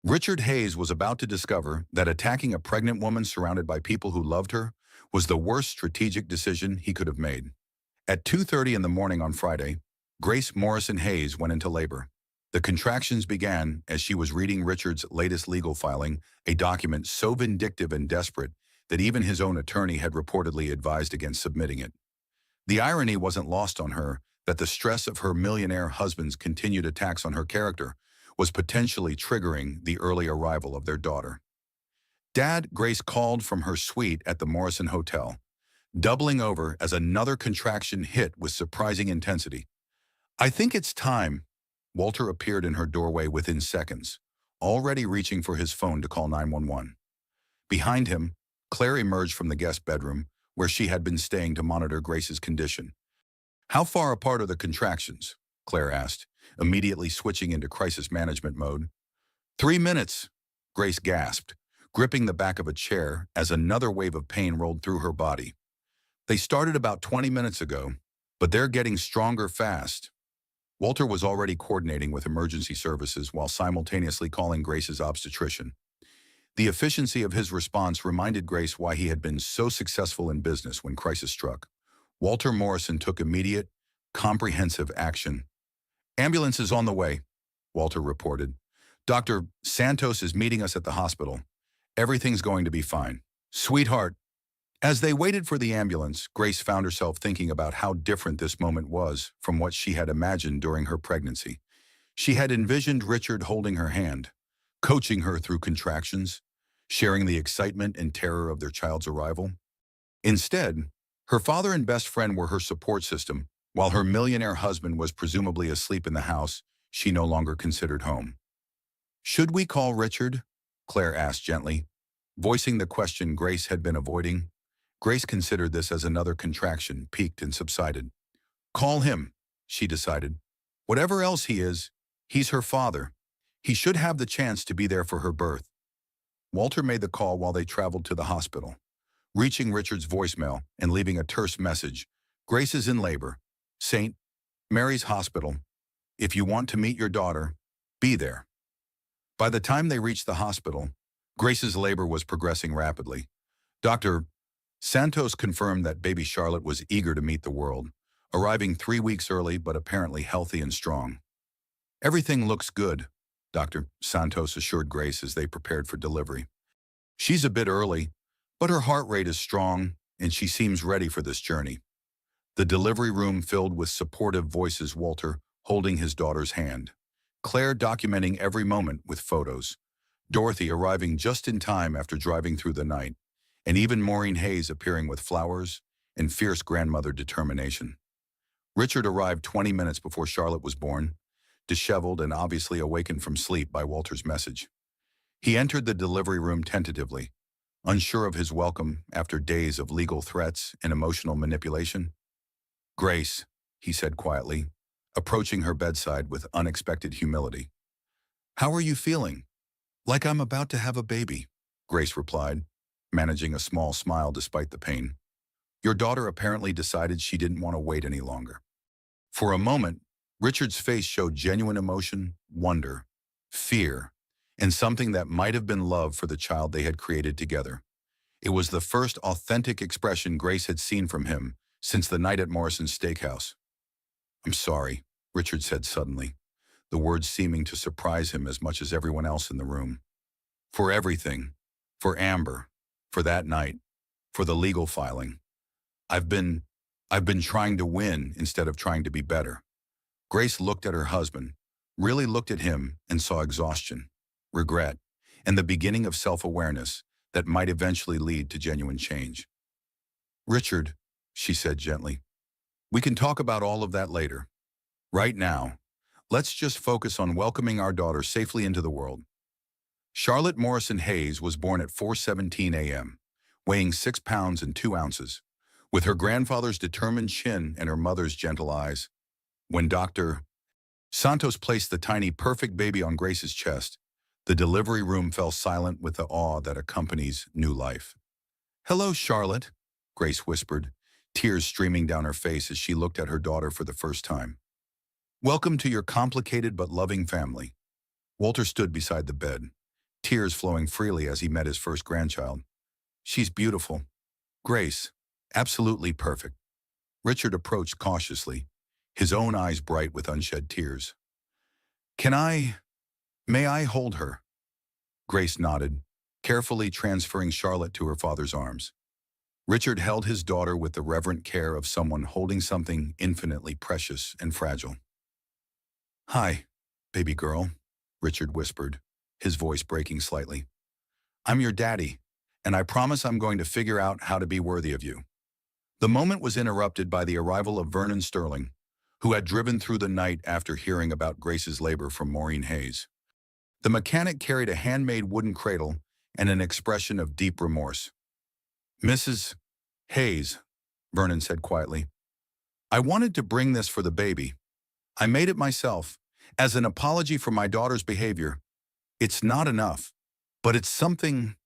Richard Hayes was about to discover that attacking a pregnant woman surrounded by people who loved her was the worst strategic decision he could have made. At 2:30 in the morning on Friday, Grace Morrison Hayes went into labor. The contractions began as she was reading Richard's latest legal filing, a document so vindictive and desperate that even his own attorney had reportedly advised against submitting it. The irony wasn't lost on her that the stress of her millionaire husband's continued attacks on her character was potentially triggering the early arrival of their daughter. Dad, Grace called from her suite at the Morrison Hotel, doubling over as another contraction hit with surprising intensity. I think it's time. Walter appeared in her doorway within seconds, already reaching for his phone to call 911. Behind him, Claire emerged from the guest bedroom, where she had been staying to monitor Grace's condition. How far apart are the contractions? Claire asked, immediately switching into crisis management mode. 3 minutes, Grace gasped, gripping the back of a chair as another wave of pain rolled through her body. They started about 20 minutes ago, but they're getting stronger fast. Walter was already coordinating with emergency services while simultaneously calling Grace's obstetrician. The efficiency of his response reminded Grace why he had been so successful in business when crisis struck. Walter Morrison took immediate, comprehensive action. Ambulance is on the way, Walter reported. Dr. Santos is meeting us at the hospital. Everything's going to be fine. Sweetheart. As they waited for the ambulance, Grace found herself thinking about how different this moment was from what she had imagined during her pregnancy. She had envisioned Richard holding her hand, coaching her through contractions, sharing the excitement and terror of their child's arrival. Instead, her father and best friend were her support system, while her millionaire husband was presumably asleep in the house she no longer considered home. Should we call Richard? Claire asked gently, voicing the question Grace had been avoiding. Grace considered this as another contraction, peaked and subsided. Call him, she decided. Whatever else he is, he's her father. He should have the chance to be there for her birth. Walter made the call while they traveled to the hospital, reaching Richard's voicemail and leaving a terse message. Grace is in labor. St. Mary's Hospital. If you want to meet your daughter, be there. By the time they reached the hospital, Grace's labor was progressing rapidly. Dr. Santos confirmed that baby Charlotte was eager to meet the world, arriving 3 weeks early but apparently healthy and strong. Everything looks good, Dr. Santos assured Grace as they prepared for delivery. She's a bit early, but her heart rate is strong and she seems ready for this journey. The delivery room filled with supportive voices, Walter holding his daughter's hand, Claire documenting every moment with photos, Dorothy arriving just in time after driving through the night, and even Maureen Hayes appearing with flowers and fierce grandmother determination. Richard arrived 20 minutes before Charlotte was born, disheveled and obviously awakened from sleep by Walter's message. He entered the delivery room tentatively, unsure of his welcome after days of legal threats and emotional manipulation. "Grace," he said quietly, approaching her bedside with unexpected humility. "How are you feeling?" "Like I'm about to have a baby," Grace replied, managing a small smile despite the pain. "Your daughter apparently decided she didn't want to wait any longer." For a moment, Richard's face showed genuine emotion, wonder, fear, and something that might have been love for the child they had created together. It was the first authentic expression Grace had seen from him since the night at Morrison's steakhouse. "I'm sorry," Richard said suddenly, the words seeming to surprise him as much as everyone else in the room. "For everything. For Amber. For that night. For the legal filing. I've been, I've been trying to win instead of trying to be better." Grace looked at her husband, really looked at him, and saw exhaustion, regret, and the beginning of self-awareness that might eventually lead to genuine change. "Richard," she said gently, "we can talk about all of that later. Right now, let's just focus on welcoming our daughter safely into the world." Charlotte Morrison Hayes was born at 4:17 a.m., weighing 6 pounds and 2 ounces, with her grandfather's determined chin and her mother's gentle eyes. When Dr. Santos placed the tiny, perfect baby on Grace's chest, the delivery room fell silent with the awe that accompanies new life. "Hello, Charlotte," Grace whispered, tears streaming down her face as she looked at her daughter for the first time. "Welcome to your complicated but loving family." Walter stood beside the bed, tears flowing freely as he met his first grandchild. "She's beautiful. Grace, absolutely perfect." Richard approached cautiously, his own eyes bright with unshed tears. May I hold her?" Grace nodded, carefully transferring Charlotte to her father's arms. Richard held his daughter with the reverent care of someone holding something infinitely precious and fragile. "Hi, baby girl," Richard whispered, his voice breaking slightly. "I'm your daddy, and I promise I'm going to figure out how to be worthy of you." The moment was interrupted by the arrival of Vernon Sterling, who had driven through the night after hearing about Grace's labor from Maureen Hayes. The mechanic carried a handmade wooden cradle and an expression of deep remorse. "Mrs. Hayes," Vernon said quietly, "I wanted to bring this for the baby. I made it myself, as an apology for my daughter's behavior. It's not enough, but it's something."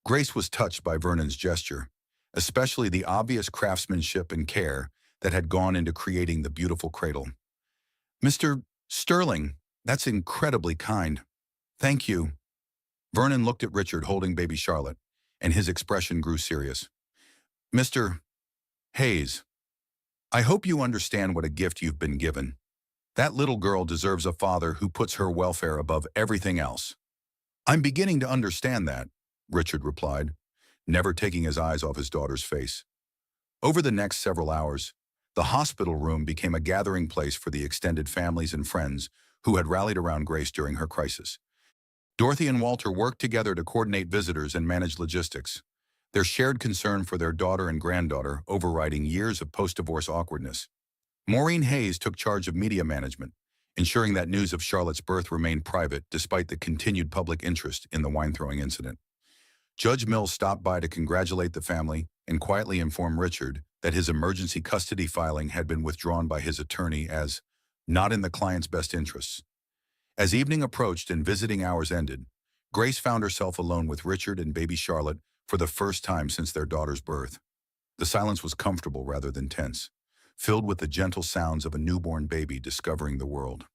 Grace was touched by Vernon's gesture, especially the obvious craftsmanship and care that had gone into creating the beautiful cradle. "Mr. Sterling, that's incredibly kind. Thank you." Vernon looked at Richard holding baby Charlotte, and his expression grew serious. "Mr. Hayes, I hope you understand what a gift you've been given. That little girl deserves a father who puts her welfare above everything else." "I'm beginning to understand that," Richard replied, never taking his eyes off his daughter's face. Over the next several hours, the hospital room became a gathering place for the extended families and friends who had rallied around Grace during her crisis. Dorothy and Walter worked together to coordinate visitors and manage logistics, their shared concern for their daughter and granddaughter overriding years of post-divorce awkwardness. Maureen Hayes took charge of media management, ensuring that news of Charlotte's birth remained private despite the continued public interest in the wine-throwing incident. Judge Mills stopped by to congratulate the family and quietly inform Richard that his emergency custody filing had been withdrawn by his attorney as not in the client's best interests. As evening approached and visiting hours ended, Grace found herself alone with Richard and baby Charlotte for the first time since their daughter's birth. The silence was comfortable rather than tense, filled with the gentle sounds of a newborn baby discovering the world.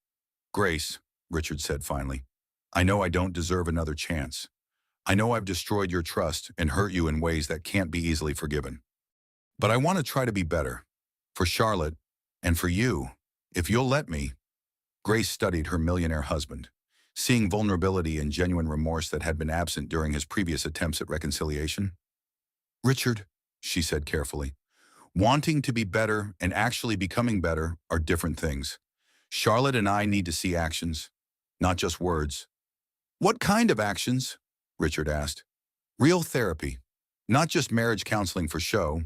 "Grace," Richard said finally, "I know I don't deserve another chance. I know I've destroyed your trust and hurt you in ways that can't be easily forgiven. But I want to try to be better. For Charlotte, and for you, if you'll let me." Grace studied her millionaire husband, seeing vulnerability and genuine remorse that had been absent during his previous attempts at reconciliation. "Richard," she said carefully, "wanting to be better and actually becoming better are different things. Charlotte and I need to see actions, not just words." "What kind of actions?" Richard asked. "Real therapy, not just marriage counseling for show.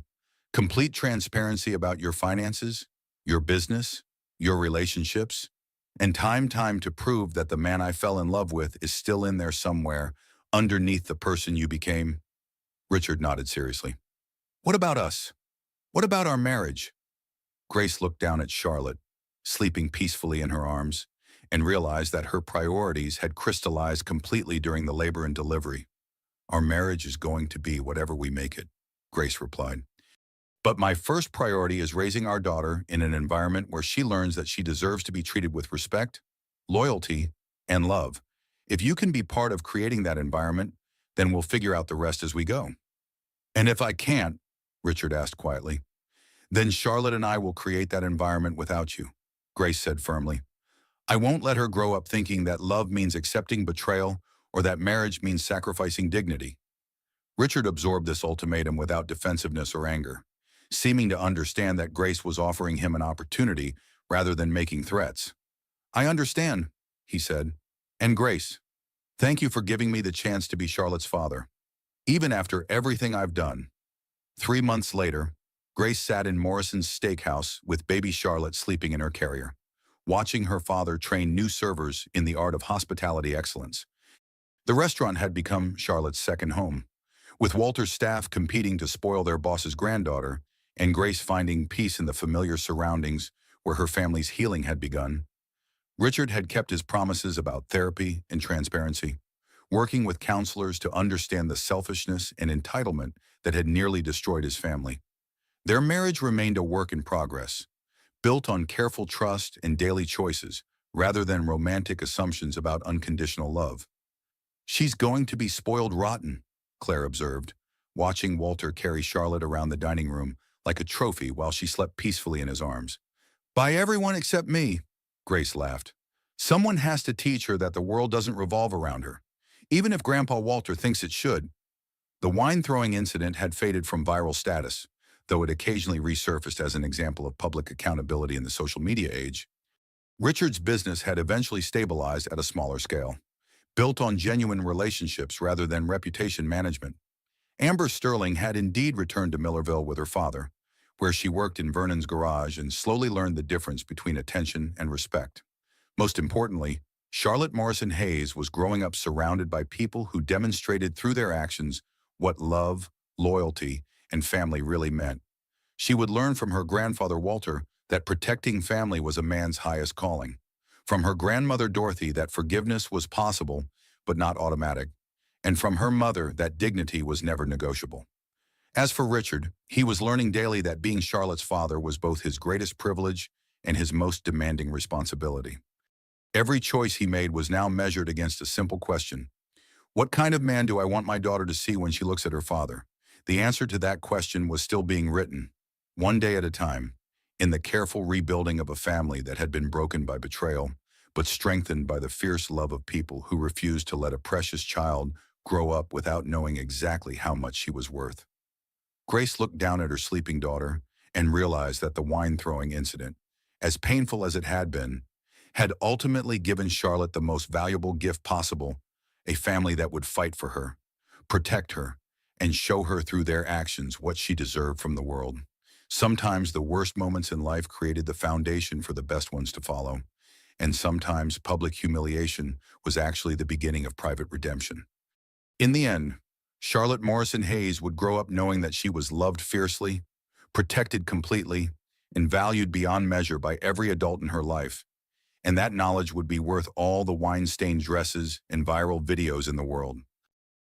Complete transparency about your finances, your business, your relationships, and time to prove that the man I fell in love with is still in there somewhere, underneath the person you became." Richard nodded seriously. What about us? What about our marriage? Grace looked down at Charlotte, sleeping peacefully in her arms, and realized that her priorities had crystallized completely during the labor and delivery. Our marriage is going to be whatever we make it, Grace replied. But my first priority is raising our daughter in an environment where she learns that she deserves to be treated with respect, loyalty, and love. If you can be part of creating that environment, then we'll figure out the rest as we go. And if I can't, Richard asked quietly, then Charlotte and I will create that environment without you, Grace said firmly. I won't let her grow up thinking that love means accepting betrayal or that marriage means sacrificing dignity. Richard absorbed this ultimatum without defensiveness or anger, seeming to understand that Grace was offering him an opportunity rather than making threats. I understand, he said. And Grace, thank you for giving me the chance to be Charlotte's father, even after everything I've done. 3 months later, Grace sat in Morrison's steakhouse with baby Charlotte sleeping in her carrier, watching her father train new servers in the art of hospitality excellence. The restaurant had become Charlotte's second home, with Walter's staff competing to spoil their boss's granddaughter and Grace finding peace in the familiar surroundings where her family's healing had begun. Richard had kept his promises about therapy and transparency, working with counselors to understand the selfishness and entitlement that had nearly destroyed his family. Their marriage remained a work in progress, built on careful trust and daily choices, rather than romantic assumptions about unconditional love. She's going to be spoiled rotten, Claire observed, watching Walter carry Charlotte around the dining room like a trophy while she slept peacefully in his arms. By everyone except me, Grace laughed. Someone has to teach her that the world doesn't revolve around her, even if Grandpa Walter thinks it should. The wine-throwing incident had faded from viral status, though it occasionally resurfaced as an example of public accountability in the social media age. Richard's business had eventually stabilized at a smaller scale, built on genuine relationships rather than reputation management. Amber Sterling had indeed returned to Millerville with her father, where she worked in Vernon's garage and slowly learned the difference between attention and respect. Most importantly, Charlotte Morrison Hayes was growing up surrounded by people who demonstrated through their actions what love, loyalty, and family really meant. She would learn from her grandfather Walter that protecting family was a man's highest calling, from her grandmother Dorothy that forgiveness was possible but not automatic, and from her mother that dignity was never negotiable. As for Richard, he was learning daily that being Charlotte's father was both his greatest privilege and his most demanding responsibility. Every choice he made was now measured against a simple question. What kind of man do I want my daughter to see when she looks at her father? The answer to that question was still being written, one day at a time, in the careful rebuilding of a family that had been broken by betrayal, but strengthened by the fierce love of people who refused to let a precious child grow up without knowing exactly how much she was worth. Grace looked down at her sleeping daughter and realized that the wine-throwing incident, as painful as it had been, had ultimately given Charlotte the most valuable gift possible, a family that would fight for her, protect her, and show her through their actions what she deserved from the world. Sometimes the worst moments in life created the foundation for the best ones to follow, and sometimes public humiliation was actually the beginning of private redemption. In the end, Charlotte Morrison Hayes would grow up knowing that she was loved fiercely, protected completely, and valued beyond measure by every adult in her life. And that knowledge would be worth all the wine-stained dresses and viral videos in the world.